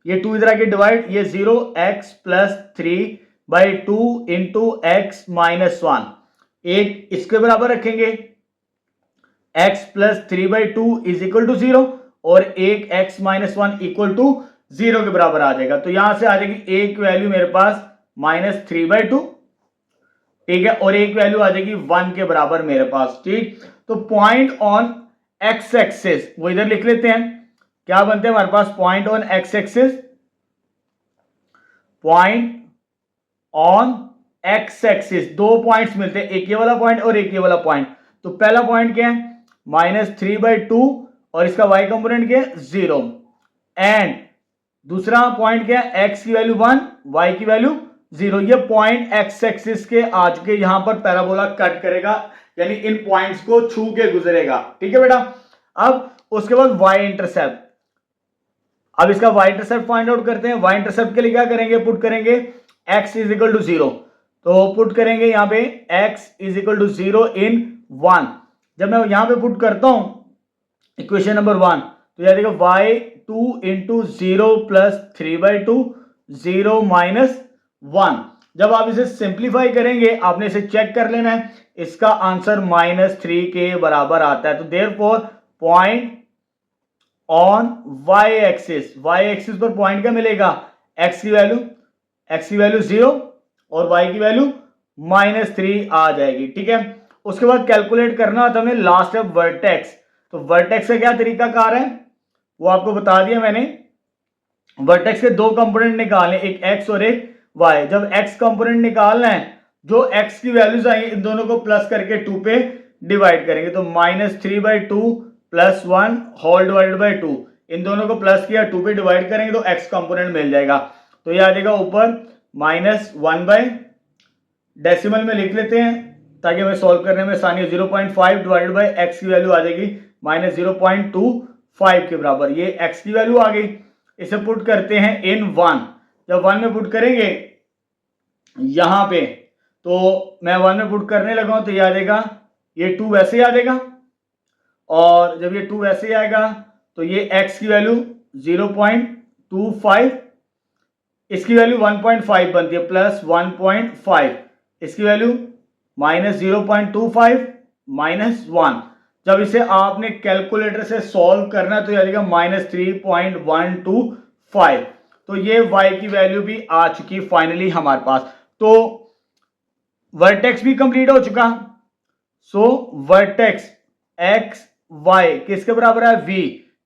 ये 2 इधर आके डिवाइड, ये 0 x plus 3/2 into X minus 1, एक इसके बराबर रखेंगे, x plus 3/2 is equal to 0 और एक x माइनस 1 इक्वल टू 0 के बराबर आ जाएगा। तो यहां से आ जाएगी एक वैल्यू मेरे पास -3/2, ठीक है, और एक वैल्यू आ जाएगी 1 के बराबर मेरे पास। ठीक, तो पॉइंट ऑन एक्स एक्सिस वो इधर लिख लेते हैं, क्या बनते हैं हमारे पास, point on X axis, point on X axis, दो पॉइंट्स मिलते हैं, एक ये वाला पॉइंट और एक ये वाला पॉइंट। तो पहला पॉइंट क्या है, -3/2 और इसका y कंपोनेंट क्या है 0, एंड दूसरा पॉइंट क्या है, x की वैल्यू 1 y की वैल्यू 0। ये पॉइंट x एक्सिस के आ चुके, यहां पर पैराबोला कट करेगा, यानी इन पॉइंट्स को छू के गुजरेगा। ठीक है बेटा, अब उसके बाद y इंटरसेप्ट, अब इसका y इंटरसेप्ट फाइंड आउट करते हैं। y इंटरसेप्ट के लिए क्या करेंगे, पुट करेंगे x इज इक्वल टू 0, तो पुट करेंगे यहां पे x इज इक्वल टू 0 इन 1। जब मैं यहां पे पुट करता हूं इक्वेशन नंबर 1, तो यह देखो y 2 इंटू 0 प्लस 3/2 0 माइनस 1। जब आप इसे सिंप्लीफाई करेंगे आपने इसे चेक कर लेना है, इसका आंसर -3 के बराबर आता है। तो therefore point on y axis पर पॉइंट क्या मिलेगा, x की वैल्यू 0 और y की वैल्यू -3 आ जाएगी। ठीक है, उसके बाद कैलकुलेट करना होता है हमें लास्ट ऑफ वर्टेक्स। तो वर्टेक्स का क्या तरीका कार है वो आपको बता दिया मैंने। वर्टेक्स के दो कंपोनेंट निकालने, एक x और एक y। जब x कंपोनेंट निकालना है, जो x की वैल्यूज आएंगे इन दोनों को प्लस करके 2 पे डिवाइड करेंगे, तो -3/2 प्लस 1 होल डिवाइडेड बाई 2, इन दोनों को प्लस किया 2 पे डिवाइड करेंगे तो x कंपोनेंट मिल जाएगा। तो ये आ जाएगा ऊपर -1 डेसिमल में लिख लेते हैं ताकि हमें सॉल्व करने में आसानी हो। 0.5 डिवाइडेड बाई x की वैल्यू आ जाएगी -0.25 के बराबर, ये x की वैल्यू आ गई। इसे पुट करते हैं इन 1, जब 1 में पुट करेंगे यहां पे, तो मैं 1 में पुट करने लगा हूं तो ये आ जाएगा, ये 2 वैसे आ जाएगा, और जब ये 2 वैसे आएगा तो ये x की वैल्यू 0.25, इसकी वैल्यू 1.5 बनती है, प्लस 1.5, इसकी वैल्यू -0.25 -1। जब इसे आपने कैलकुलेटर से सॉल्व करना है तो यह आ जाएगा -3.125। तो ये y की वैल्यू भी आ चुकी फाइनली हमारे पास। तो वर्टेक्स भी कंप्लीट हो चुका। सो वर्टेक्स x y किसके बराबर है, v।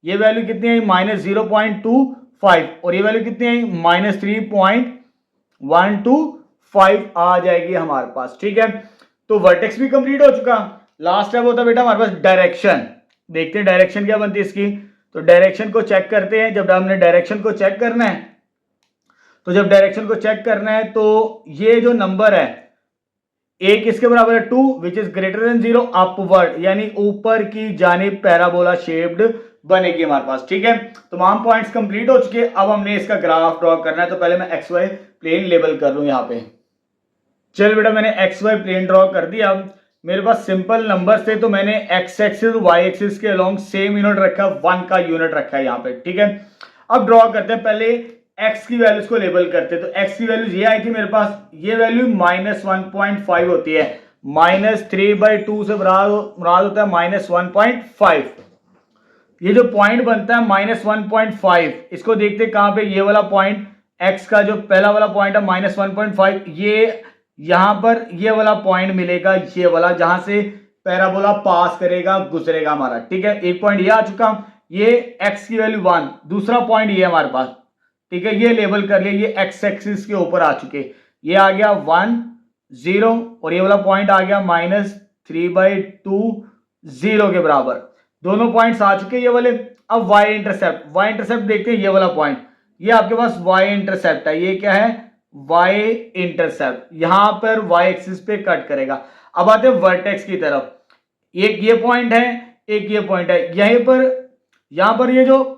ये वैल्यू कितनी है, -0.25, और ये वैल्यू कितनी है, -3.125 आ जाएगी हमारे पास। ठीक है, तो वर्टेक्स भी कंप्लीट हो चुका। लास्ट है वो था बेटा हमारे पास डायरेक्शन। देखते हैं डायरेक्शन क्या बनती है इसकी। तो डायरेक्शन को चेक करते हैं। जब हमने डायरेक्शन को चेक करना है, तो जब डायरेक्शन को चेक करना है तो ये जो नंबर है एक इसके बराबर है 2 which is greater than 0 upward, यानी ऊपर की जानिब पैराबोला शेप्ड बनेगी हमारे पास। ठीक है, तमाम पॉइंट्स कंप्लीट हो चुके। अब हमने इसका ग्राफ ड्रॉ करना है, तो पहले मैं एक्स वाई प्लेन लेबल कर लूं यहां पे। चल बेटा मैंने एक्स वाई प्लेन ड्रॉ कर दिया। मेरे पास सिंपल नंबर थे तो मैंने एक्स एक्सिस वाई एक्सिस के अलोंग सेम यूनिट रखा, 1 का यूनिट रखा है यहाँ पे। ठीक है, अब ड्रॉ करते हैं। पहले x की वैल्यूज को लेबल करते हैं। तो x की वैल्यूज ये आई थी मेरे पास, ये वैल्यू -1.5 होती है, -3/2 से मुराद होता है -1.5। ये जो पॉइंट बनता है -1.5, इसको देखते हैं कहां पे, ये वाला पॉइंट x का जो पहला वाला पॉइंट है -1.5, ये यहां पर ये वाला पॉइंट मिलेगा, ये वाला जहां से पैराबोला पास करेगा गुजरेगा हमारा। ठीक है, एक पॉइंट ये आ चुका, ये x की वैल्यू 1, दूसरा पॉइंट ये हमारे पास। ठीक है, ये लेबल कर लिया, ये x एक्सिस के ऊपर आ चुके, ये आ गया 1 0 और ये वाला पॉइंट आ गया -3/2 0 के बराबर। दोनों पॉइंट्स आ चुके ये वाले। अब y इंटरसेप्ट देखते हैं, ये वाला पॉइंट, ये आपके पास y इंटरसेप्ट है, ये क्या है y इंटरसेप्ट, यहां पर y एक्सिस पे कट करेगा। अब आते हैं वर्टेक्स की तरफ, एक ये पॉइंट है, एक ये पॉइंट है, यहां पर ये जो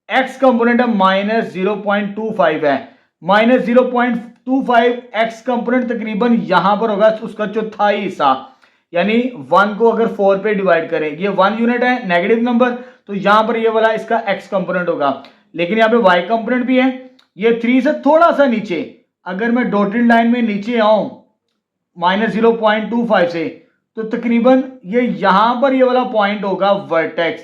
x कंपोनेंट है -0.25 है, -0.25 x कंपोनेंट तकरीबन यहां पर होगा उसका चौथाई हिस्सा, यानी 1 को अगर 4 पे डिवाइड करें, ये 1 यूनिट है नेगेटिव नंबर, तो यहां पर ये वाला इसका x कंपोनेंट होगा। लेकिन यहां पे y कंपोनेंट भी है, ये 3 से थोड़ा सा नीचे, अगर मैं डॉटेड लाइन में नीचे आऊं -0.25 से, तो तकरीबन ये यहां पर ये वाला पॉइंट होगा वर्टेक्स।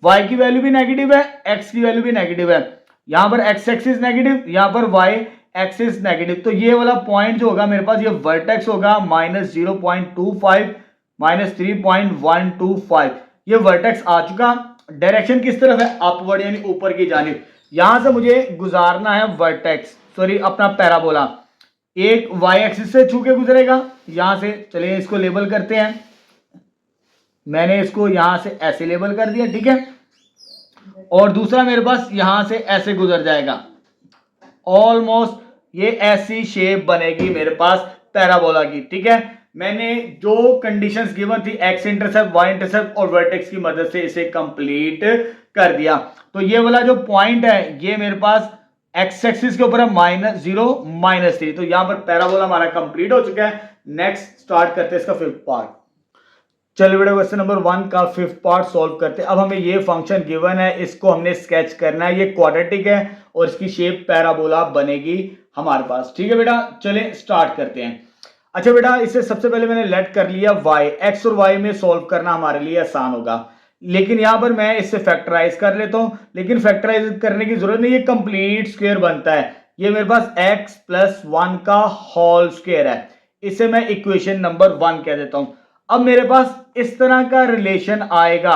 y की वैल्यू भी नेगेटिव है, x की वैल्यू भी नेगेटिव है, यहां पर x एक्सिस नेगेटिव, यहां पर y एक्सिस नेगेटिव, तो ये वाला पॉइंट जो होगा मेरे पास, ये वर्टेक्स होगा -0.25 -3.125, ये वर्टेक्स आ चुका। डायरेक्शन किस तरफ है, अपवर्ड यानी ऊपर की जानिब, यहां से मुझे गुजारना है वर्टेक्स, सॉरी अपना पैराबोला, एक y एक्सिस से छू के गुजरेगा यहां से। चलिए इसको लेबल करते हैं, मैंने इसको यहां से ऐसे लेबल कर दिया, ठीक है, और दूसरा मेरे पास यहां से ऐसे गुजर जाएगा, ऑलमोस्ट ये ऐसी शेप बनेगी मेरे पास पैराबोला की। ठीक है, मैंने जो कंडीशंस गिवन थी x इंटरसेप्ट, y इंटरसेप्ट और वर्टेक्स की मदद से इसे कंप्लीट कर दिया। तो ये वाला जो पॉइंट है ये मेरे पास x एक्सिस के ऊपर है -0 -3, तो यहां पर पैराबोला हमारा कंप्लीट हो चुका है। नेक्स्ट स्टार्ट करते हैं इसका फिफ्थ पार्ट। चलिए बेटा क्वेश्चन नंबर 1 का फिफ्थ पार्ट सॉल्व करते हैं। अब हमें ये फंक्शन गिवन है, इसको हमने स्केच करना है, ये क्वाड्रेटिक है और इसकी शेप पैराबोला बनेगी हमारे पास। ठीक है बेटा, चलें स्टार्ट करते हैं। अच्छा बेटा, इससे सबसे पहले मैंने लेट कर लिया y, x और y में सॉल्व करना हमारे लिए आसान होगा, लेकिन यहां पर मैं इससे फैक्टराइज कर लेता हूं, लेकिन फैक्टराइज करने की जरूरत नहीं, ये कंप्लीट स्क्वायर बनता है, ये मेरे पास x + 1 का होल स्क्वायर है, इसे मैं इक्वेशन नंबर 1 कह देता हूं। अब मेरे पास इस तरह का रिलेशन आएगा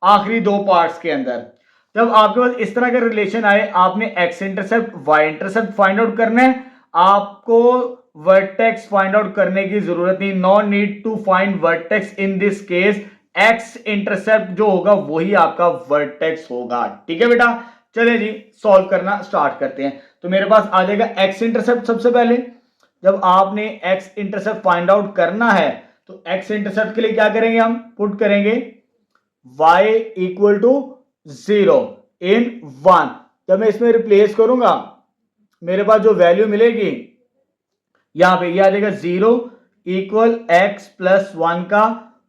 आखिरी दो पार्ट्स के अंदर। जब आपके पास इस तरह का रिलेशन आए, आपने x intercept y intercept find out करना है, आपको वर्टेक्स फाइंड आउट करने की जरूरत नहीं, no need to find vertex in this case, x intercept जो होगा वही आपका वर्टेक्स होगा। ठीक है बेटा, चलिए जी सॉल्व करना स्टार्ट करते हैं। तो मेरे पास आ जाएगा x इंटरसेप्ट। सबसे पहले जब आपने x इंटरसेप्ट फाइंड आउट करना है तो x इंटरसेप्ट के लिए क्या करेंगे, हम पुट करेंगे y = 0 in 1। जब मैं इसमें रिप्लेस करूंगा मेरे पास जो वैल्यू मिलेगी यहां पे ये आ जाएगा 0 = x + 1 का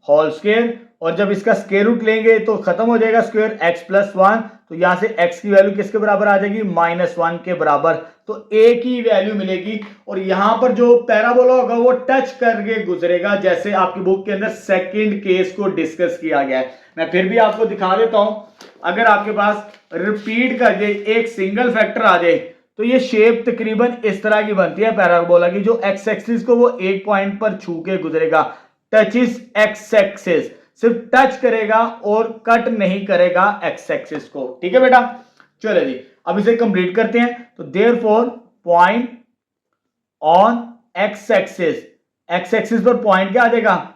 होल स्क्वायर, और जब इसका स्क्वायर रूट लेंगे तो खत्म हो जाएगा स्क्वायर, x + 1, तो यहां से x की वैल्यू किसके बराबर आ जाएगी, -1 के बराबर, तो एक ही वैल्यू मिलेगी। और यहां पर जो पैराबोला होगा वो टच करके गुजरेगा, जैसे आपकी बुक के अंदर सेकंड केस को डिस्कस किया गया है। मैं फिर भी आपको दिखा देता हूं, अगर आपके पास रिपीट कर जाए, एक सिंगल फैक्टर आ जाए, तो ये शेप तकरीबन इस तरह की बनती है पैराबोला की, जो x एक्सिस को वो एक पॉइंट पर छू के गुजरेगा, टचिस x एक्सिस, सिर्फ टच करेगा और कट नहीं करेगा x एक्सिस को। ठीक है बेटा, चलो जी अब इसे कंप्लीट करते हैं। तो therefore point on x axis पर पॉइंट क्या आ जाएगा,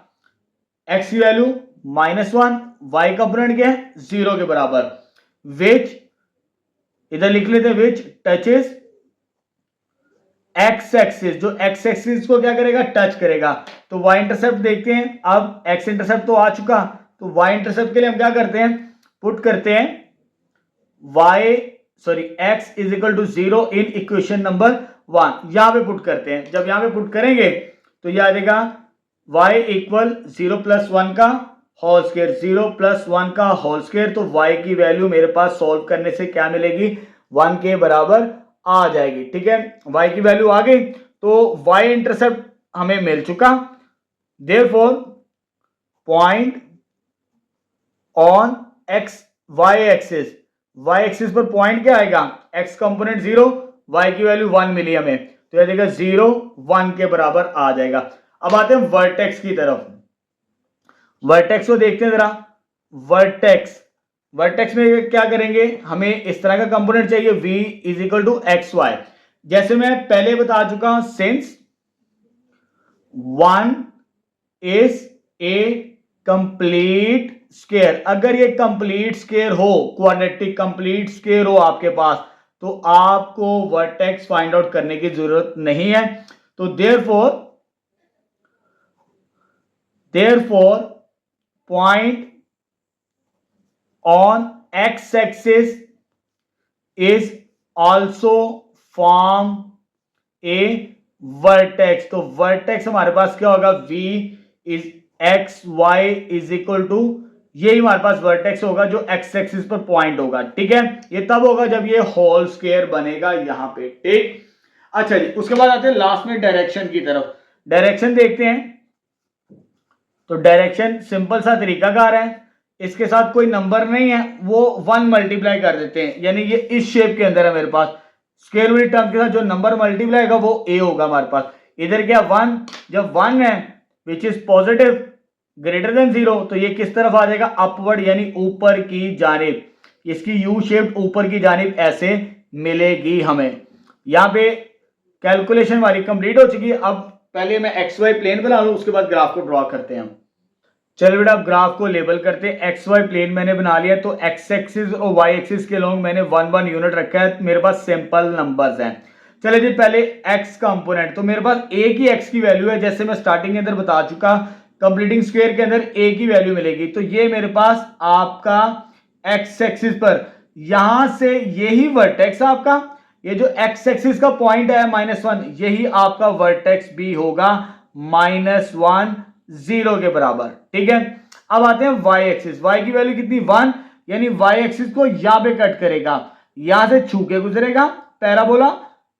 x की वैल्यू -1, y कंपोनेंट क्या है 0 के बराबर, विच इधर लिख लेते हैं विच टचेस x एक्सिस, जो x एक्सिस को क्या करेगा, टच करेगा। तो y इंटरसेप्ट देखते हैं, अब x इंटरसेप्ट तो आ चुका, तो y इंटरसेप्ट के लिए हम क्या करते हैं, पुट करते हैं x = 0 इन इक्वेशन नंबर 1, यहां पे पुट करते हैं। जब यहां पे पुट करेंगे तो यह आ जाएगा y = 0 + 1 का होल स्क्वायर, 0 + 1 का होल स्क्वायर, तो y की वैल्यू मेरे पास सॉल्व करने से क्या मिलेगी, 1 के बराबर आ जाएगी। ठीक है, y की वैल्यू आ गई, तो y इंटरसेप्ट हमें मिल चुका। Therefore point on X Y axis पर पॉइंट क्या आएगा, एक्स कंपोनेंट 0, वाई की वैल्यू 1 मिली हमें, तो यह देगा 0 1 के बराबर आ जाएगा। अब आते हैं वर्टेक्स की तरफ। वर्टेक्स को देखते हैं जरा। वर्टेक्स में क्या करेंगे, हमें इस तरह का कंपोनेंट चाहिए v is equal to X Y. जैसे मैं पहले बता चुका हूं, since 1 is a complete square, अगर ये कंप्लीट स्क्वायर हो, क्वाड्रेटिक कंप्लीट स्क्वायर हो आपके पास, तो आपको वर्टेक्स फाइंड आउट करने की जरूरत नहीं है। तो therefore point on X axis is also form a vertex. तो वर्टेक्स हमारे पास क्या होगा, v is X Y is equal to, यही हमारे पास वर्टेक्स होगा जो एक्स एक्सिस पर पॉइंट होगा। ठीक है, ये तब होगा जब ये होल स्क्वायर बनेगा यहां पे। ठीक, अच्छा जी, उसके बाद आते हैं लास्ट में डायरेक्शन की तरफ। डायरेक्शन देखते हैं। तो डायरेक्शन सिंपल सा तरीकाकार है, इसके साथ कोई नंबर नहीं है, वो 1 मल्टीप्लाई कर देते हैं, यानी ये इस शेप के अंदर है मेरे पास। स्क्वायर वाली टर्म के साथ जो नंबर मल्टीप्लाई होगा वो a होगा हमारे पास। इधर क्या 1, जब 1 है which is positive greater than 0, तो ये किस तरफ आ जाएगा, अपवर्ड, यानी ऊपर की जानिब। इसकी यू शेप ऊपर की जानिब ऐसे मिलेगी हमें। यहाँ पे कैलकुलेशन हमारी कंप्लीट हो चुकी है। अब पहले मैं एक्स वाई प्लेन बना लूं, उसके बाद ग्राफ को ड्रॉ करते हैं हम। चलो बेटा, अब ग्राफ को लेबल करते हैं। एक्स वाई प्लेन मैंने बना लिया, तो एक्स एक्सिस और वाई एक्सिस के लॉन्ग मैंने 1 यूनिट रखा है। मेरे पास सिंपल नंबर्स हैं। चले जी, पहले एक्स कंपोनेंट, तो मेरे पास एक ही एक्स की वैल्यू है, जैसे मैं स्टार्टिंग के अंदर बता चुका, कंप्लीटिंग स्क्वायर के अंदर एक ही वैल्यू मिलेगी। तो ये मेरे पास आपका एक्स एक्सिस पर, यहां से यही वर्टेक्स आपका, ये जो एक्स एक्सिस का पॉइंट है -1, यही आपका वर्टेक्स भी होगा -1 0 के बराबर। ठीक है, अब आते हैं वाई एक्सिस। वाई की वैल्यू कितनी, 1, यानी वाई एक्सिस को यहां पे कट करेगा, यहां से छू के गुजरेगा। पैराबोला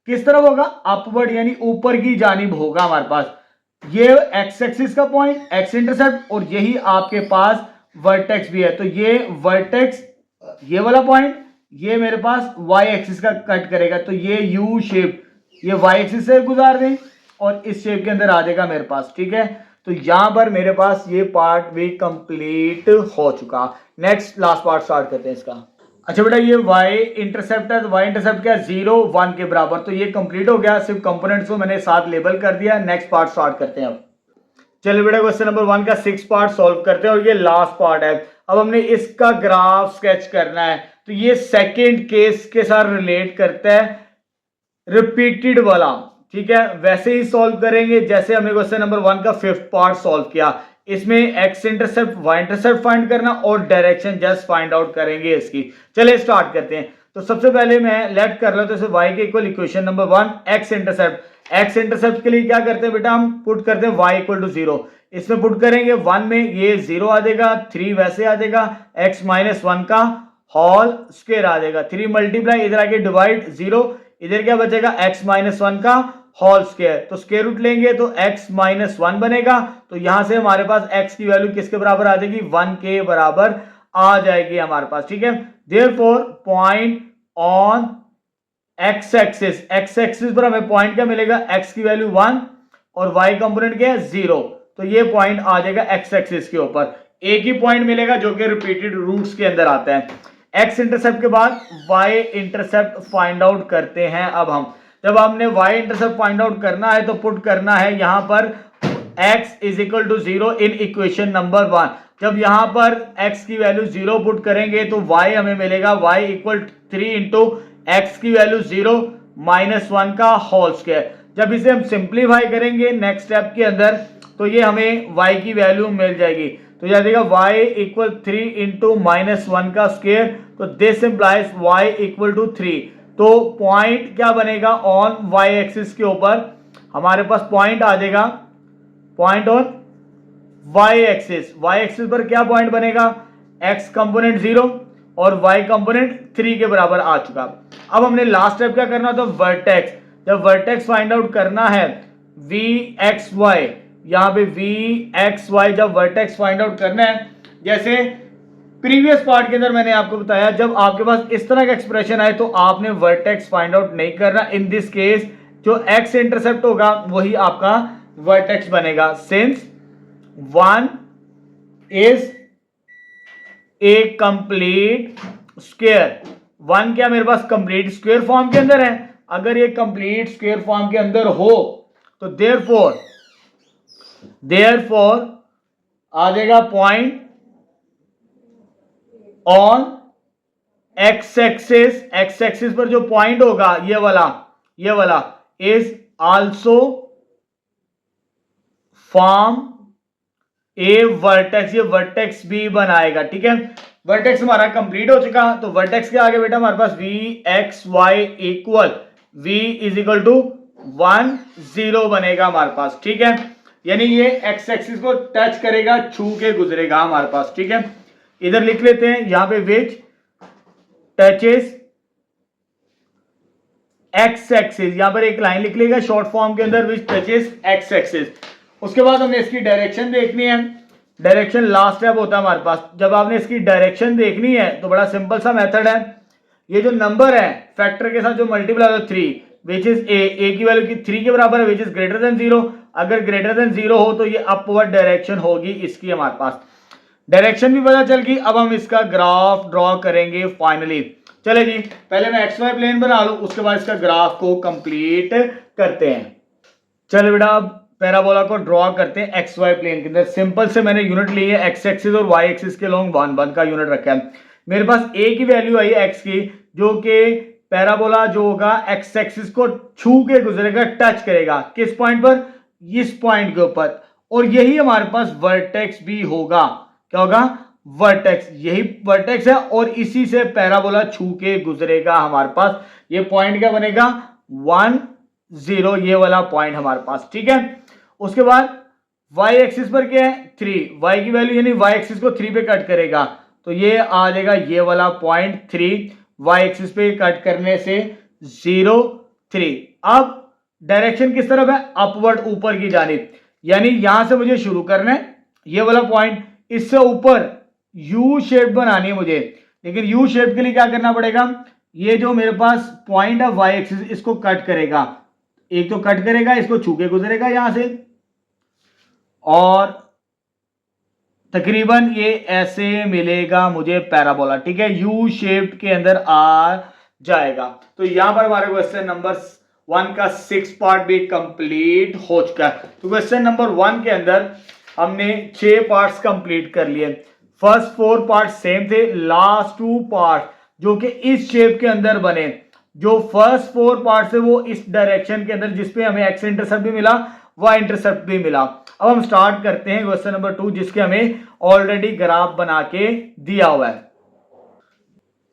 किस तरफ होगा, अपवर्ड, यानी ऊपर की जानिब होगा हमारे पास। ये एक्स एक्सिस का पॉइंट, एक्स इंटरसेप्ट, और यही आपके पास वर्टेक्स भी है। तो ये वर्टेक्स, ये वाला पॉइंट, ये मेरे पास वाई एक्सिस का कट करेगा, तो ये यू शेप ये वाई एक्सिस से गुजार दें और इस शेप के अंदर आ जाएगा मेरे पास। ठीक है, तो यहां पर मेरे पास ये पार्ट भी कंप्लीट हो चुका। नेक्स्ट लास्ट पार्ट स्टार्ट करते हैं इसका। अच्छा बेटा, ये y इंटरसेप्ट है, तो y इंटरसेप्ट क्या, 0 1 के बराबर, तो ये कंप्लीट हो गया। सिर्फ कंपोनेंट्स को मैंने साथ लेबल कर दिया। नेक्स्ट पार्ट स्टार्ट करते हैं अब। चलिए बेटा, क्वेश्चन नंबर 1 का 6 पार्ट सॉल्व करते हैं और ये लास्ट पार्ट है। अब हमने इसका ग्राफ स्केच करना है, तो ये सेकेंड केस के साथ रिलेट करता है, रिपीटेड वाला। ठीक है, वैसे ही सॉल्व करेंगे जैसे हमने क्वेश्चन नंबर 1 का 5th पार्ट सॉल्व किया। इसमें X intercept Y intercept find करना और डायरेक्शन जस्ट फाइंड आउट करेंगे इसकी। चलिए स्टार्ट करते हैं। तो सबसे पहले मैं लेफ्ट कर लेता हूं, वाई के equal equation number 1 x intercept के लिए क्या करते हैं बेटा, हम पुट करते हैं y इक्वल टू 0। इसमें पुट करेंगे 1 में ये 0 आ जाएगा, 3 वैसे आ जाएगा, x माइनस 1 का होल स्क्वायर आ जाएगा, 3 मल्टीप्लाई, इधर आके डिवाइड 0, इधर क्या बचेगा x माइनस 1 का होल स्क्वायर। तो स्क्वायर रूट लेंगे तो x माइनस 1 बनेगा। तो यहां से हमारे पास x की वैल्यू किसके बराबर आ जाएगी, 1 के बराबर आ जाएगी हमारे पास। ठीक है, therefore point on X axis पर हमें पॉइंट क्या मिलेगा, x की वैल्यू 1 और y कंपोनेंट क्या है 0, तो ये पॉइंट आ जाएगा x एक्सिस के ऊपर। एक ही पॉइंट मिलेगा जो कि रिपीटेड रूट्स के अंदर आता है। x इंटरसेप्ट के बाद y इंटरसेप्ट फाइंड आउट करते हैं। अब हम जब हमने y इंटरसेप्ट फाइंड आउट करना है तो पुट करना है यहां पर x is equal to 0 in equation number 1। जब यहां पर x की वैल्यू 0 पुट करेंगे तो y हमें मिलेगा y इक्वल 3 इंटू एक्स की वैल्यू 0 माइनस 1 का होल स्क्वायर। जब इसे हम सिंप्लीफाई करेंगे नेक्स्ट स्टेप के अंदर तो ये हमें y की वैल्यू मिल जाएगी। तो यह देगा y इक्वल 3 इंटू माइनस 1 का स्क्वायर, तो this implies y equal to 3। तो पॉइंट क्या बनेगा ऑन y एक्सिस के ऊपर, हमारे पास पॉइंट आ जाएगा, पॉइंट ऑन y एक्सिस पर क्या पॉइंट बनेगा, x कंपोनेंट 0 और y कंपोनेंट 3 के बराबर आ चुका। अब हमने लास्ट स्टेप क्या करना था, वर्टेक्स। जब वर्टेक्स फाइंड आउट करना है vxy, यहां पे vxy जब वर्टेक्स फाइंड आउट करना है, जैसे प्रीवियस पार्ट के अंदर मैंने आपको बताया जब आपके पास इस तरह का एक्सप्रेशन आए तो आपने वर्टेक्स फाइंड आउट नहीं करना। इन दिस केस जो एक्स इंटरसेप्ट होगा वही आपका वर्टेक्स बनेगा, since 1 is a complete square. 1 क्या मेरे पास कंप्लीट स्क्वायर फॉर्म के अंदर है। अगर ये कंप्लीट स्क्वायर फॉर्म के अंदर हो तो देयरफॉर आ जाएगा पॉइंट ऑन एक्स एक्सिस पर जो पॉइंट होगा ये वाला is also form a vertex, ये वर्टेक्स भी बनाएगा। ठीक है, वर्टेक्स हमारा कंप्लीट हो चुका। तो वर्टेक्स के आगे बेटा हमारे पास V X Y equal v is equal to 1 0 बनेगा हमारे पास। ठीक है, यानी ये एक्स एक्सिस को टच करेगा, छू के गुजरेगा हमारे पास। ठीक है, इधर लिख लेते हैं यहां पे विच टचेस एक्स एक्सिस, यहां पर एक लाइन लिख लेगा शॉर्ट फॉर्म के अंदर विच टचेस एक्स एक्सिस। उसके बाद हमने इसकी डायरेक्शन देखनी है। डायरेक्शन लास्ट स्टेप होता है हमारे पास। जब आपने इसकी डायरेक्शन देखनी है तो बड़ा सिंपल सा मेथड है। ये जो नंबर है फैक्टर के साथ जो मल्टीप्लाई होता है 3 विच इज ए की वैल्यू की 3 के बराबर है, विच इज ग्रेटर देन 0। अगर ग्रेटर देन 0 हो तो ये अपवर्ड डायरेक्शन होगी इसकी। हमारे पास डायरेक्शन भी पता चल गई। अब हम इसका ग्राफ ड्रॉ करेंगे फाइनली। चले जी, पहले मैं एक्स वाई प्लेन बना लूं, उसके बाद इसका ग्राफ को कंप्लीट करते हैं। चलो बेटा अब पैराबोला को ड्रॉ करते हैं एक्स वाई प्लेन के अंदर। सिंपल से मैंने यूनिट ली है एक्स एक्सिस और वाई एक्सिस के लॉन्ग 1 का यूनिट रखा है। मेरे पास ए की वैल्यू आई है एक्स की, जो कि पैराबोला जो होगा एक्स एक्सिस को छू के गुजरेगा, टच करेगा किस पॉइंट पर, इस पॉइंट के ऊपर। और यही हमारे पास वर्टेक्स भी होगा। क्या होगा, वर्टेक्स। यही वर्टेक्स है और इसी से पैराबोला छू के गुजरेगा हमारे पास। ये पॉइंट क्या बनेगा 1 0, ये वाला पॉइंट हमारे पास। ठीक है, उसके बाद y एक्सिस पर क्या है 3, y की वैल्यू यानी y एक्सिस को 3 पे कट करेगा तो ये आ जाएगा ये वाला पॉइंट 3, y एक्सिस पे कट करने से 0 3। अब डायरेक्शन किस तरफ है, अपवर्ड, ऊपर की जानिब। यानी यहां से मुझे शुरू करना है ये वाला पॉइंट, इससे ऊपर यू शेप बनानी है मुझे। लेकिन यू शेप के लिए क्या करना पड़ेगा, ये जो मेरे पास पॉइंट है y एक्सिस इसको कट करेगा, एक तो कट करेगा, इसको छू के गुजरेगा यहां से और तकरीबन ये ऐसे मिलेगा मुझे पैराबोला। ठीक है, यू शेप के अंदर आ जाएगा। तो यहां पर हमारे क्वेश्चन नंबर 1 का 6 पार्ट भी कंप्लीट हो चुका है। तो क्वेश्चन नंबर 1 के अंदर हमने 6 पार्ट्स कंप्लीट कर लिए। फर्स्ट 4 पार्ट सेम थे, लास्ट 2 पार्ट जो कि इस शेप के अंदर बने, जो फर्स्ट 4 पार्ट है वो इस डायरेक्शन के अंदर जिसपे हमें एक्स इंटरसेप्ट भी मिला, वाई इंटरसेप्ट भी मिला। अब हम स्टार्ट करते हैं क्वेश्चन नंबर 2 जिसके हमें ऑलरेडी ग्राफ बना के दिया हुआ है।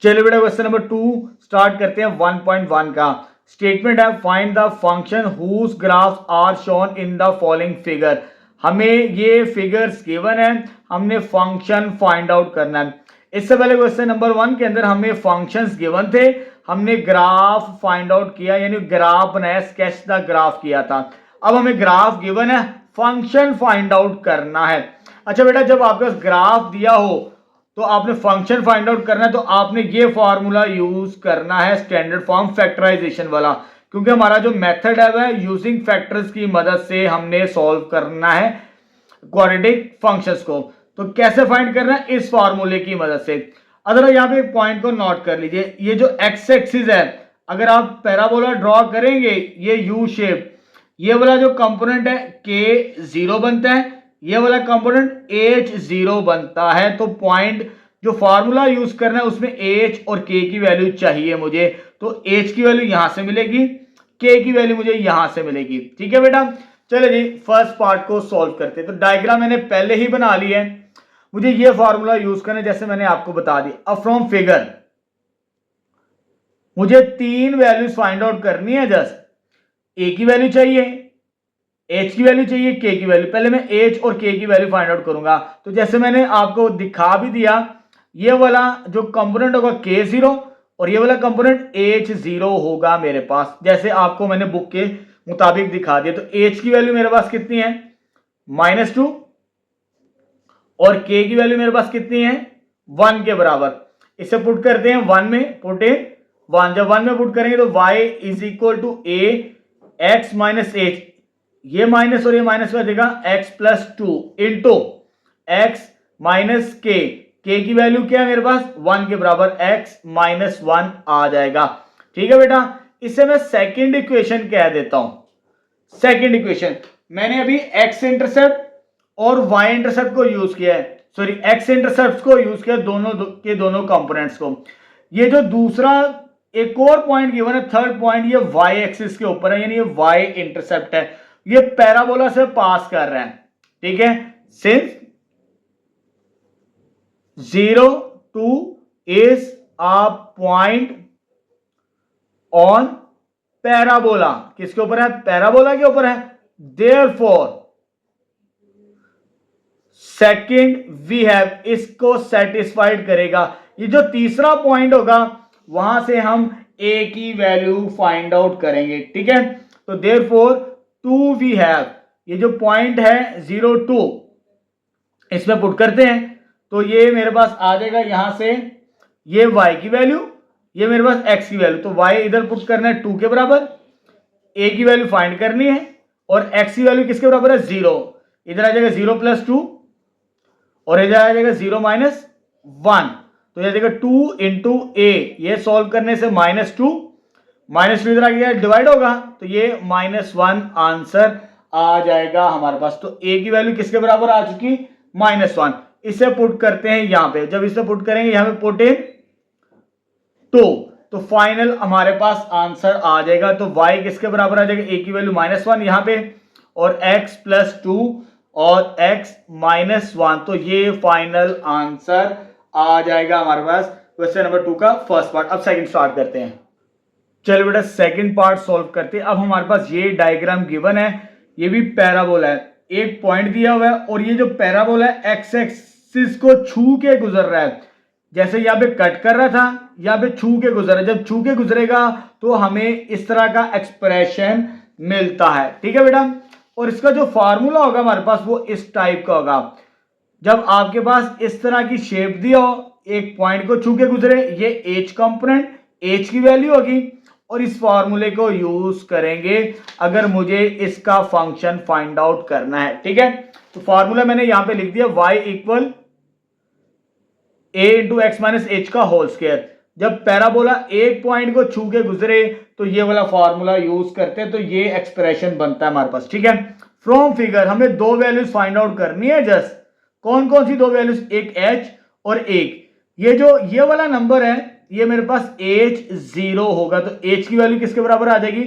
चलिए बेटा क्वेश्चन नंबर 2 स्टार्ट करते हैं। 1.1 का स्टेटमेंट है find the function whose graphs are shown in the following figure. हमें ये फिगर्स गिवन है, हमने फंक्शन फाइंड आउट करना है। इससे पहले क्वेश्चन नंबर 1 के अंदर हमें फंक्शंस गिवन थे, हमने ग्राफ फाइंड आउट किया, यानी ग्राफ बनाया, स्केच द ग्राफ किया था। अब हमें ग्राफ गिवन है, फंक्शन फाइंड आउट करना है। अच्छा बेटा जब आपके पास ग्राफ दिया हो तो आपने फंक्शन फाइंड आउट करना है, तो आपने ये फॉर्मूला यूज करना है स्टैंडर्ड फॉर्म फैक्टराइजेशन वाला, क्योंकि हमारा जो मेथड है वह यूजिंग फैक्टर्स की मदद से हमने सॉल्व करना है क्वाड्रेटिक फंक्शंस को। तो कैसे फाइंड करना है, इस फॉर्मूले की मदद से। अगर यहाँ पे एक पॉइंट को नोट कर लीजिए, ये जो एक्स एक्सिस है, अगर आप पैराबोला ड्रॉ करेंगे ये यू शेप, ये वाला जो कंपोनेंट है के 0 बनता है, ये वाला कंपोनेंट एच 0 बनता है। तो पॉइंट जो फॉर्मूला यूज करना है उसमें एच और के की वैल्यू चाहिए मुझे, तो एच की वैल्यू यहां से मिलेगी, के की वैल्यू मुझे यहां से मिलेगी। ठीक है बेटा, चलो जी फर्स्ट पार्ट को सॉल्व करते हैं। तो डायग्राम मैंने पहले ही बना ली है, मुझे ये फॉर्मूला यूज करना है जैसे मैंने आपको बता दी। अब फ्रॉम फिगर मुझे 3 वैल्यूज फाइंड आउट करनी है। जस्ट ए की वैल्यू चाहिए, एच की वैल्यू चाहिए, के की वैल्यू। पहले मैं एच और के की वैल्यू फाइंड आउट करूंगा। तो जैसे मैंने आपको दिखा भी दिया, ये वाला जो कंपोनेंट होगा के 0 और ये वाला कंपोनेंट एच 0 होगा मेरे पास, जैसे आपको मैंने बुक के मुताबिक दिखा दिया। तो एच की वैल्यू मेरे पास कितनी है -2 और के की वैल्यू मेरे पास कितनी है 1 के बराबर। इसे पुट करते हैं 1 में, पुट इन 1। जब 1 में पुट करेंगे तो y is equal to a x minus H, ये माइनस और ये माइनस में देगा x plus 2 into X minus K की वैल्यू क्या है मेरे पास 1 के बराबर, x माइनस 1 आ जाएगा। ठीक है बेटा, इसे मैं सेकंड इक्वेशन कह देता हूं। सेकंड इक्वेशन मैंने अभी x इंटरसेप्ट और y इंटरसेप्ट को यूज किया है, सॉरी x इंटरसेप्ट को यूज किया दोनों के दोनों कंपोनेंट्स को। ये जो दूसरा एक और पॉइंट गिवन है, थर्ड पॉइंट, ये y एक्सिस के ऊपर है, यानी ये y इंटरसेप्ट है, ये पैराबोला से पास कर रहा है। ठीक है, since 0 2 is a point on parabola, किसके ऊपर है, पैराबोला के ऊपर है। देयरफॉर सेकंड वी हैव, इसको सेटिस्फाइड करेगा। ये जो तीसरा पॉइंट होगा वहां से हम a की वैल्यू फाइंड आउट करेंगे। ठीक है, तो देयरफॉर 2 वी हैव, ये जो पॉइंट है 0 2, इसमें पुट करते हैं तो ये मेरे पास आ जाएगा यहां से, ये y की वैल्यू, ये मेरे पास x की वैल्यू, तो y इधर पुट करना है 2 के बराबर, a की वैल्यू फाइंड करनी है और x की वैल्यू किसके बराबर है 0, इधर आ जाएगा 0 प्लस 2 और इधर आ जाएगा 0 माइनस 1, तो यह जाएगा 2 इंटू ए, ये सॉल्व करने से माइनस 2 इधर आ गया डिवाइड होगा तो ये -1 आंसर आ जाएगा हमारे पास। तो a की वैल्यू किसके बराबर आ चुकी, -1। इसे पुट करते हैं यहां पे, जब इसे पुट करेंगे यहां पे पुट इन 2, तो फाइनल हमारे पास आंसर आ जाएगा। तो y किसके बराबर आ जाएगा, a की वैल्यू -1 यहां पे और x प्लस 2 और x -1, तो ये फाइनल आंसर आ जाएगा हमारे पास क्वेश्चन नंबर 2 का फर्स्ट पार्ट। अब सेकंड स्टार्ट करते हैं। चलो बेटा सेकंड पार्ट सॉल्व करते हैं। अब हमारे पास ये डायग्राम गिवन है, ये भी पैराबोला है, एक पॉइंट दिया हुआ है और ये जो पैराबोला है एक्स एक्सिस को छू के गुजर रहा है। जैसे यहाँ पे कट कर रहा था, यहाँ पे छू के गुजर रहा है, जब छू के गुजरेगा तो हमें इस तरह का एक्सप्रेशन मिलता है। ठीक है बेटा, और इसका जो फार्मूला होगा हमारे पास वो इस टाइप का होगा। जब आपके पास इस तरह की शेप दिया हो, एक पॉइंट को छू के गुजरे, ये एच कंपोनेंट, एच की वैल्यू होगी और इस फॉर्मूले को यूज करेंगे अगर मुझे इसका फंक्शन फाइंड आउट करना है। ठीक है, तो फॉर्मूला मैंने यहां पे लिख दिया y equal a into X minus H का होल स्क्वायर। जब पैराबोला एक पॉइंट को छू के गुजरे तो ये वाला फॉर्मूला यूज करते हैं, तो ये एक्सप्रेशन बनता है हमारे पास। ठीक है, फ्रॉम फिगर हमें दो वैल्यूज फाइंड आउट करनी है। जस्ट कौन कौन सी दो वैल्यूज, एक h और एक ये जो ये वाला नंबर है, ये मेरे पास h0 होगा, तो h की वैल्यू किसके बराबर आ जाएगी,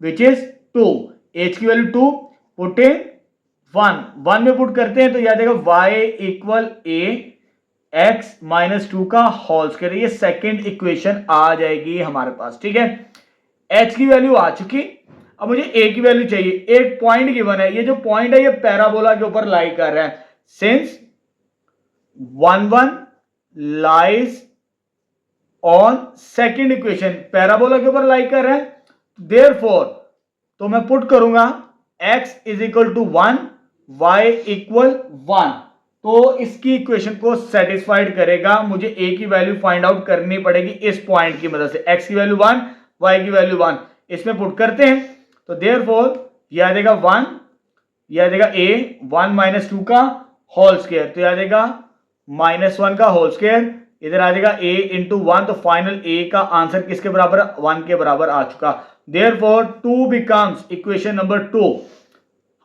विच इज 2, h की वैल्यू 2, पुट इन 1 में पुट करते हैं तो याद आएगा y equal a x minus 2 का होल स्क्वायर, ये सेकंड इक्वेशन आ जाएगी हमारे पास। ठीक है, h की वैल्यू आ चुकी, अब मुझे a की वैल्यू चाहिए। एक पॉइंट गिवन है, ये जो पॉइंट है ये पैराबोला के ऊपर लाई कर रहा है, since 1 1 lies on second equation, parabola के ऊपर लाई कर रहा है, देयरफॉर तो मैं पुट करूंगा x is equal to 1 y equal 1, तो इसकी इक्वेशन को सेटिस्फाइड करेगा। मुझे a की वैल्यू फाइंड आउट करनी पड़ेगी इस पॉइंट की मदद से, x की वैल्यू 1 y की वैल्यू 1, इसमें पुट करते हैं तो देयरफॉर ये आ जाएगा 1, ये आ जाएगा a 1 माइनस 2 का होल स्क्वायर, तो ये आ जाएगा -1 का होल स्क्वायर, इधर आ जाएगा a इंटू 1, तो फाइनल a का आंसर किसके बराबर, 1 के बराबर आ चुका। देयरफॉर 2 बिकम्स इक्वेशन नंबर 2,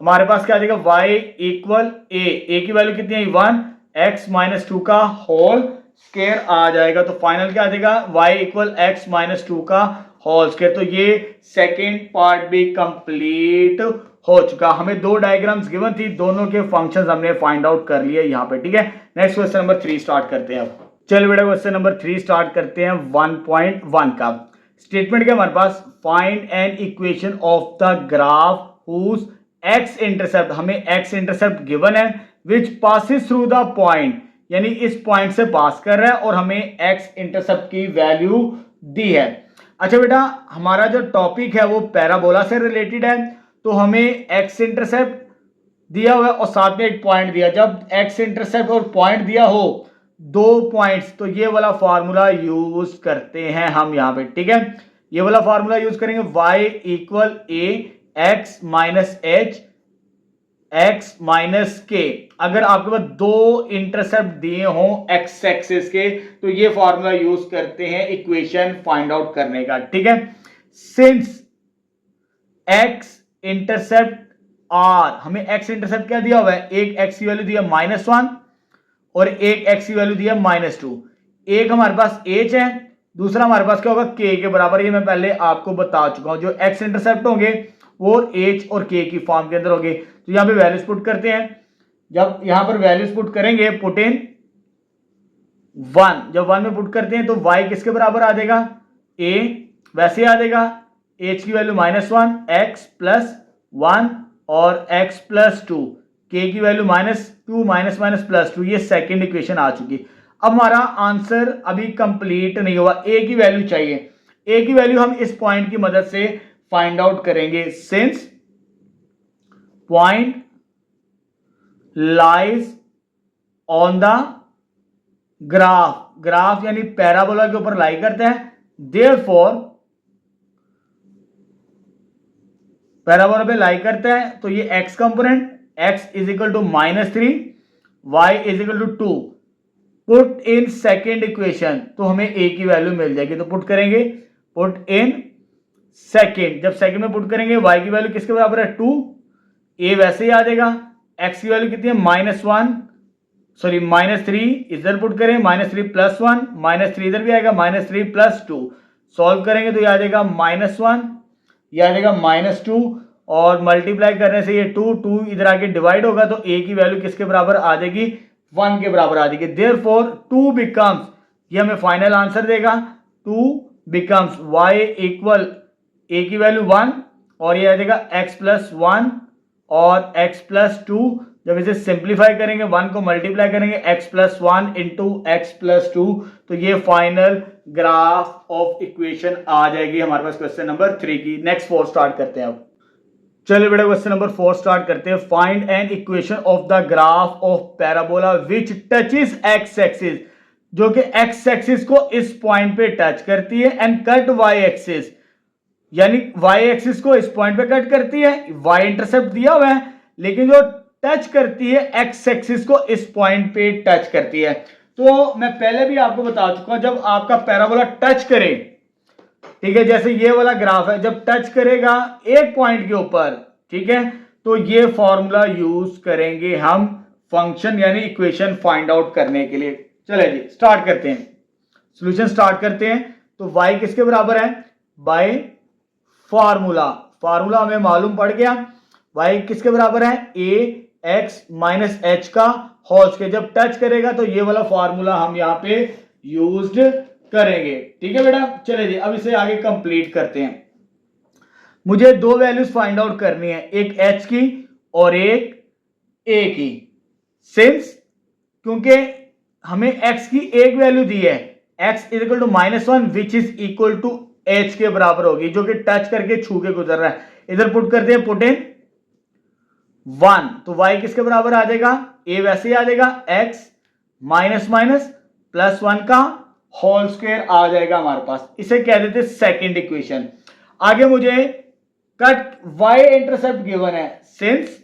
हमारे पास क्या आ जाएगा y इक्वल a की वैल्यू कितनी है 1, x माइनस 2 का होल स्क्वायर आ जाएगा, तो फाइनल क्या आ जाएगा y इक्वल x माइनस 2 का होल स्क्वायर। तो ये सेकेंड पार्ट भी कंप्लीट हो चुका। हमें दो डायग्राम्स गिवन थी, दोनों के फंक्शंस हमने फाइंड आउट कर लिए यहाँ पे। ठीक है, नेक्स्ट क्वेश्चन नंबर 3 स्टार्ट करते हैं। अब चल बेटा क्वेश्चन नंबर 3 स्टार्ट करते हैं 1.1 का। स्टेटमेंट के हमारे पास find an equation of the graph whose X intercept, हमें एक्स इंटरसेप्ट गिवन है which passes through the point, यानी इस पॉइंट से पास कर रहा है और हमें एक्स इंटरसेप्ट की वैल्यू दी है। अच्छा बेटा, हमारा जो टॉपिक है वो पैराबोला से रिलेटेड है, तो हमें एक्स इंटरसेप्ट दिया हुआ है और साथ में एक पॉइंट दिया। जब एक्स इंटरसेप्ट और पॉइंट दिया हो दो पॉइंट्स, तो ये वाला फॉर्मूला यूज करते हैं हम यहाँ पे, ठीक है। ये वाला फॉर्मूला यूज करेंगे, y equal A X minus H X minus K. अगर आपके पास दो इंटरसेप्ट दिए हों एक्स एक्सिस के, तो ये फॉर्मूला यूज करते हैं इक्वेशन फाइंड आउट करने का, ठीक है। सिंस एक्स इंटरसेप्ट आर, हमें एक्स इंटरसेप्ट क्या दिया हुआ है, एक एक्स की वैल्यू दिया -1 और एक एक्स की वैल्यू दिया -2। एक हमारे पास एच है, दूसरा हमारे पास क्या होगा, के के बराबर। ये मैं पहले आपको बता चुका हूं, जो एक्स इंटरसेप्ट होंगे वो एच और के की फॉर्म के अंदर होंगे। तो यहां पे वैल्यूज पुट करते हैं। जब यहां पर वैल्यूज पुट करेंगे, पुट इन 1, जब 1 में पुट करते हैं तो y किसके बराबर आ जाएगा, a वैसे आ जाएगा, h की वैल्यू -1 x प्लस 1 और x प्लस 2, k की वैल्यू -2 माइनस प्लस 2। ये सेकेंड इक्वेशन आ चुकी। अब हमारा आंसर अभी कंप्लीट नहीं हुआ, a की वैल्यू चाहिए। a की वैल्यू हम इस पॉइंट की मदद से फाइंड आउट करेंगे। Since point lies on the graph, graph यानी पैराबोला के ऊपर लाई करता है, देयरफॉर पैराबोला पे लाई करता है, तो ये x component x is equal to -3, y is equal to 2। Put in second equation, तो हमें a की वैल्यू मिल जाएगी। तो पुट करेंगे, पुट इन सेकेंड, जब सेकेंड में पुट करेंगे y की वैल्यू किसके बराबर है, 2, a वैसे ही आ जाएगा। x की वैल्यू कितनी है, -3, इधर पुट करें, -3 प्लस 1, -3 इधर भी आएगा, -3 प्लस 2। सॉल्व करेंगे तो ये आ जाएगा -1, ये आ जाएगा -2, और मल्टीप्लाई करने से ये 2 इधर आके डिवाइड होगा, तो a की वैल्यू किसके बराबर आ जाएगी, 1 के बराबर आ जाएगी। देयरफॉर 2 बिकम्स, ये हमें फाइनल आंसर देगा, 2 बिकम्स y इक्वल a की वैल्यू 1 और ये आ जाएगा x प्लस 1 और x प्लस 2। जब इसे सिंप्लीफाई करेंगे, 1 को मल्टीप्लाई करेंगे, x plus 1 into x plus 2, तो ये फाइनल ग्राफ ऑफ इक्वेशन आ जाएगी हमारे पास क्वेश्चन नंबर 3 की। नेक्स्ट 4 स्टार्ट करते हैं। अब चलिए बेटा क्वेश्चन नंबर 4 स्टार्ट करते हैं। Find an equation of the graph of parabola which touches x axis, जो कि एक्स एक्सिस को इस पॉइंट पे टच करती है, एंड कट वाई एक्सिस, यानी वाई एक्सिस को इस पॉइंट पे कट करती है। वाई इंटरसेप्ट दिया हुआ है, लेकिन जो टच करती है एक्स एक्सिस को इस पॉइंट पे टच करती है। तो मैं पहले भी आपको बता चुका हूं, जब आपका पैराबोला टच करे, ठीक है, जैसे ये वाला ग्राफ है, जब टच करेगा एक पॉइंट के ऊपर, ठीक है, तो ये फॉर्मूला यूज करेंगे हम फंक्शन यानी इक्वेशन फाइंड आउट करने के लिए। चले जी स्टार्ट करते हैं, सॉल्यूशन स्टार्ट करते हैं। तो y किसके बराबर है, बाय फॉर्मूला, फॉर्मूला हमें मालूम पड़ गया, y किसके बराबर है, a x माइनस एच का होल स्क्वायर। जब टच करेगा तो ये वाला फॉर्मूला हम यहाँ पे यूज्ड करेंगे, ठीक है बेटा। चलिए जी अब इसे आगे कंप्लीट करते हैं। मुझे दो वैल्यूज फाइंड आउट करनी है, एक h की और एक a की। सिंस क्योंकि हमें x की एक वैल्यू दी है, x is equal to -1 which is equal to h के बराबर होगी, जो कि टच करके छू के गुजर रहा है। इधर पुट करते हैं, पुट इन 1, तो y किसके बराबर आ जाएगा, a वैसे ही आ जाएगा, x माइनस माइनस प्लस 1 का होल स्क्वायर आ जाएगा हमारे पास। इसे कह देते सेकंड इक्वेशन। आगे मुझे कट y इंटरसेप्ट गिवन है, since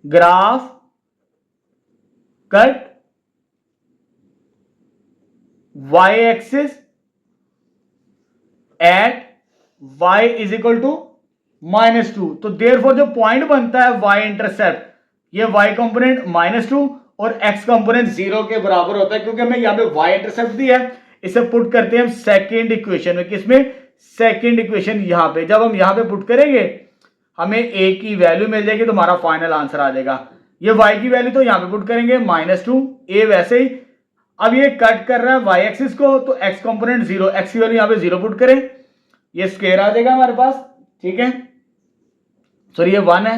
graph cut y axis at y is equal to -2, तो देयरफॉर जो पॉइंट बनता है y इंटरसेप्ट, ये y कंपोनेंट -2 और x कंपोनेंट 0 के बराबर होता है, क्योंकि हमें यहां पे y इंटरसेप्ट दिया है। इसे पुट करते हैं हम सेकंड इक्वेशन में, किसमें, सेकंड इक्वेशन यहां पे। जब हम यहां पे पुट करेंगे हमें a की वैल्यू मिल जाएगी, तो हमारा फाइनल आंसर आ जाएगा। ये y की वैल्यू तो यहां पे पुट करेंगे -2, a वैसे ही। अब ये कट कर रहा है y एक्सिस को, तो x कंपोनेंट 0, x की वैल्यू यहां पे 0 पुट करें, ये स्क्वायर आ जाएगा हमारे पास, ठीक है, सॉरी ये 1 है,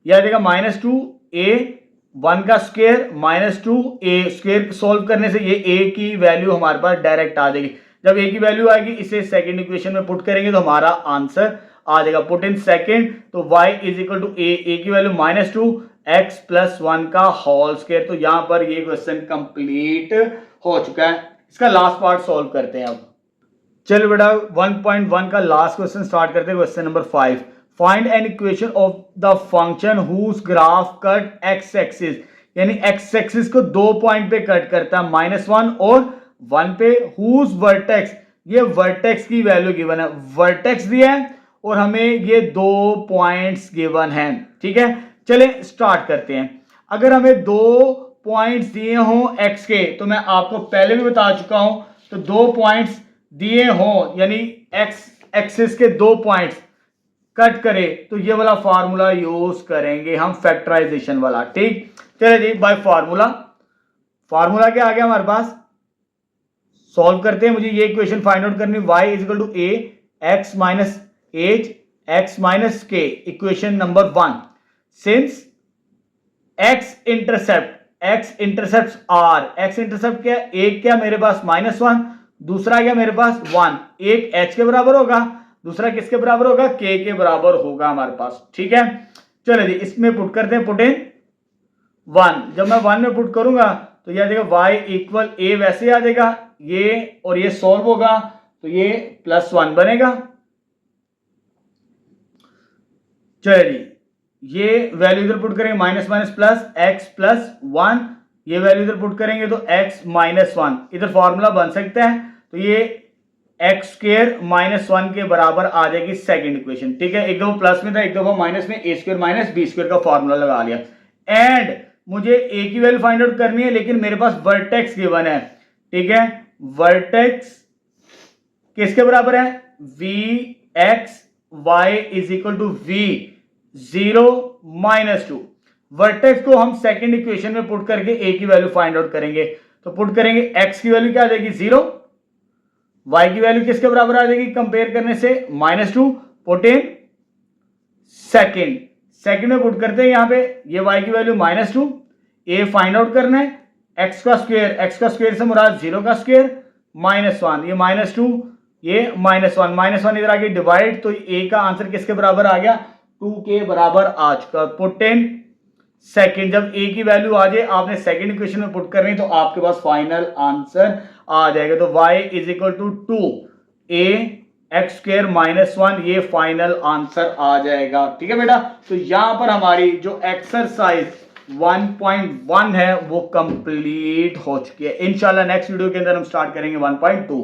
ये आ जाएगा -2a, 1 का स्क्वायर -2a स्क्वायर। सोल्व करने से ये a की वैल्यू हमारे पास डायरेक्ट आ जाएगी। जब a की वैल्यू आएगी, इसे सेकंड इक्वेशन में पुट करेंगे तो हमारा आंसर आ जाएगा। पुट इन सेकंड, तो y is equal to a की वैल्यू -2, x प्लस 1 का होल स्क्वायर। तो यहां पर ये क्वेश्चन कंप्लीट हो चुका है। इसका लास्ट पार्ट सॉल्व करते हैं अब। चलो बेटा 1.1 का लास्ट क्वेश्चन स्टार्ट करते हैं। Question number 5, find an equation of the function whose graph cut X axis, यानी एक्स एक्सिस को 2 पॉइंट पे कट करता है, -1 और 1 पे, हुज वर्टेक्स, ये वर्टेक्स की वैल्यू गिवन है, वर्टेक्स दिया है और हमें ये 2 पॉइंट्स गिवन है। ठीक है, चले स्टार्ट करते हैं। अगर हमें 2 पॉइंट्स दिए हों एक्स के, तो मैं आपको पहले भी बता चुका हूं, तो 2 पॉइंट्स दिए हों यानी एक्स एक्सिस के 2 पॉइंट्स कट करे, तो ये वाला फार्मूला यूज करेंगे हम, फैक्टराइजेशन वाला। ठीक, चलिए जी, बाय फार्मूला क्या आ गया हमारे पास, सॉल्व करते हैं। मुझे ये इक्वेशन फाइंड आउट करनी, y equal to a x minus H x minus K, equation number 1। Since x intercept r, x intercept क्या, एक क्या मेरे पास -1, दूसरा क्या मेरे पास 1, एक h के बराबर होगा, दूसरा किसके बराबर होगा, k के बराबर होगा हमारे पास। ठीक है, चलो जी, इसमें पुट करते हैं, पुट इन 1। जब मैं 1 में पुट करूंगा तो यह आ जाएगा y इक्वल a, वैसे आ जाएगा ये, और ये सॉल्व होगा तो ये +1 बनेगा। चलिए जी, ये वैल्यू इधर पुट करेंगे, minus minus plus, x plus 1, ये वैल्यू इधर पुट करेंगे तो x माइनस 1, इधर फॉर्मूला बन सकता है, तो ये एक्स स्क्वायर माइनस 1 के बराबर आ जाएगी सेकंड इक्वेशन। ठीक है, एक दफा प्लस में था, एक दफा माइनस में, ए स्क्वायर माइनस बी स्क्वायर का फॉर्मूला लगा लिया। एंड मुझे ए की वैल्यू फाइंड आउट करनी है, लेकिन मेरे पास वर्टेक्स गिवन है। ठीक है, वर्टेक्स किसके बराबर है, V X Y is equal to V 0 -2। Vertex को हम सेकंड इक्वेशन में पुट करके ए की वैल्यू फाइंड आउट करेंगे। तो पुट करेंगे, एक्स की वैल्यू क्या आ जाएगी 0, y की वैल्यू किसके बराबर आ जाएगी कंपेयर करने से, -2, पुट इन सेकंड में पुट करते हैं यहां पे, ये y की वैल्यू -2, a फाइंड आउट करना है, x का स्क्वायर से मुराद 0 का स्क्वायर, -1, ये -2, ये -1 इधर आ गई डिवाइड, तो a का आंसर किसके बराबर आ गया, 2 के बराबर आ चुका। पुट इन सेकंड, जब a की वैल्यू आ जाए आपने सेकंड इक्वेशन में पुट करनी, तो आपके पास फाइनल आंसर आ जाएगा। तो y is equal to 2a x square -1, ये फाइनल आंसर आ जाएगा। ठीक है बेटा, तो यहां पर हमारी जो एक्सरसाइज 1.1 है वो कंप्लीट हो चुकी है। इंशाल्लाह नेक्स्ट वीडियो के अंदर हम स्टार्ट करेंगे 1.2।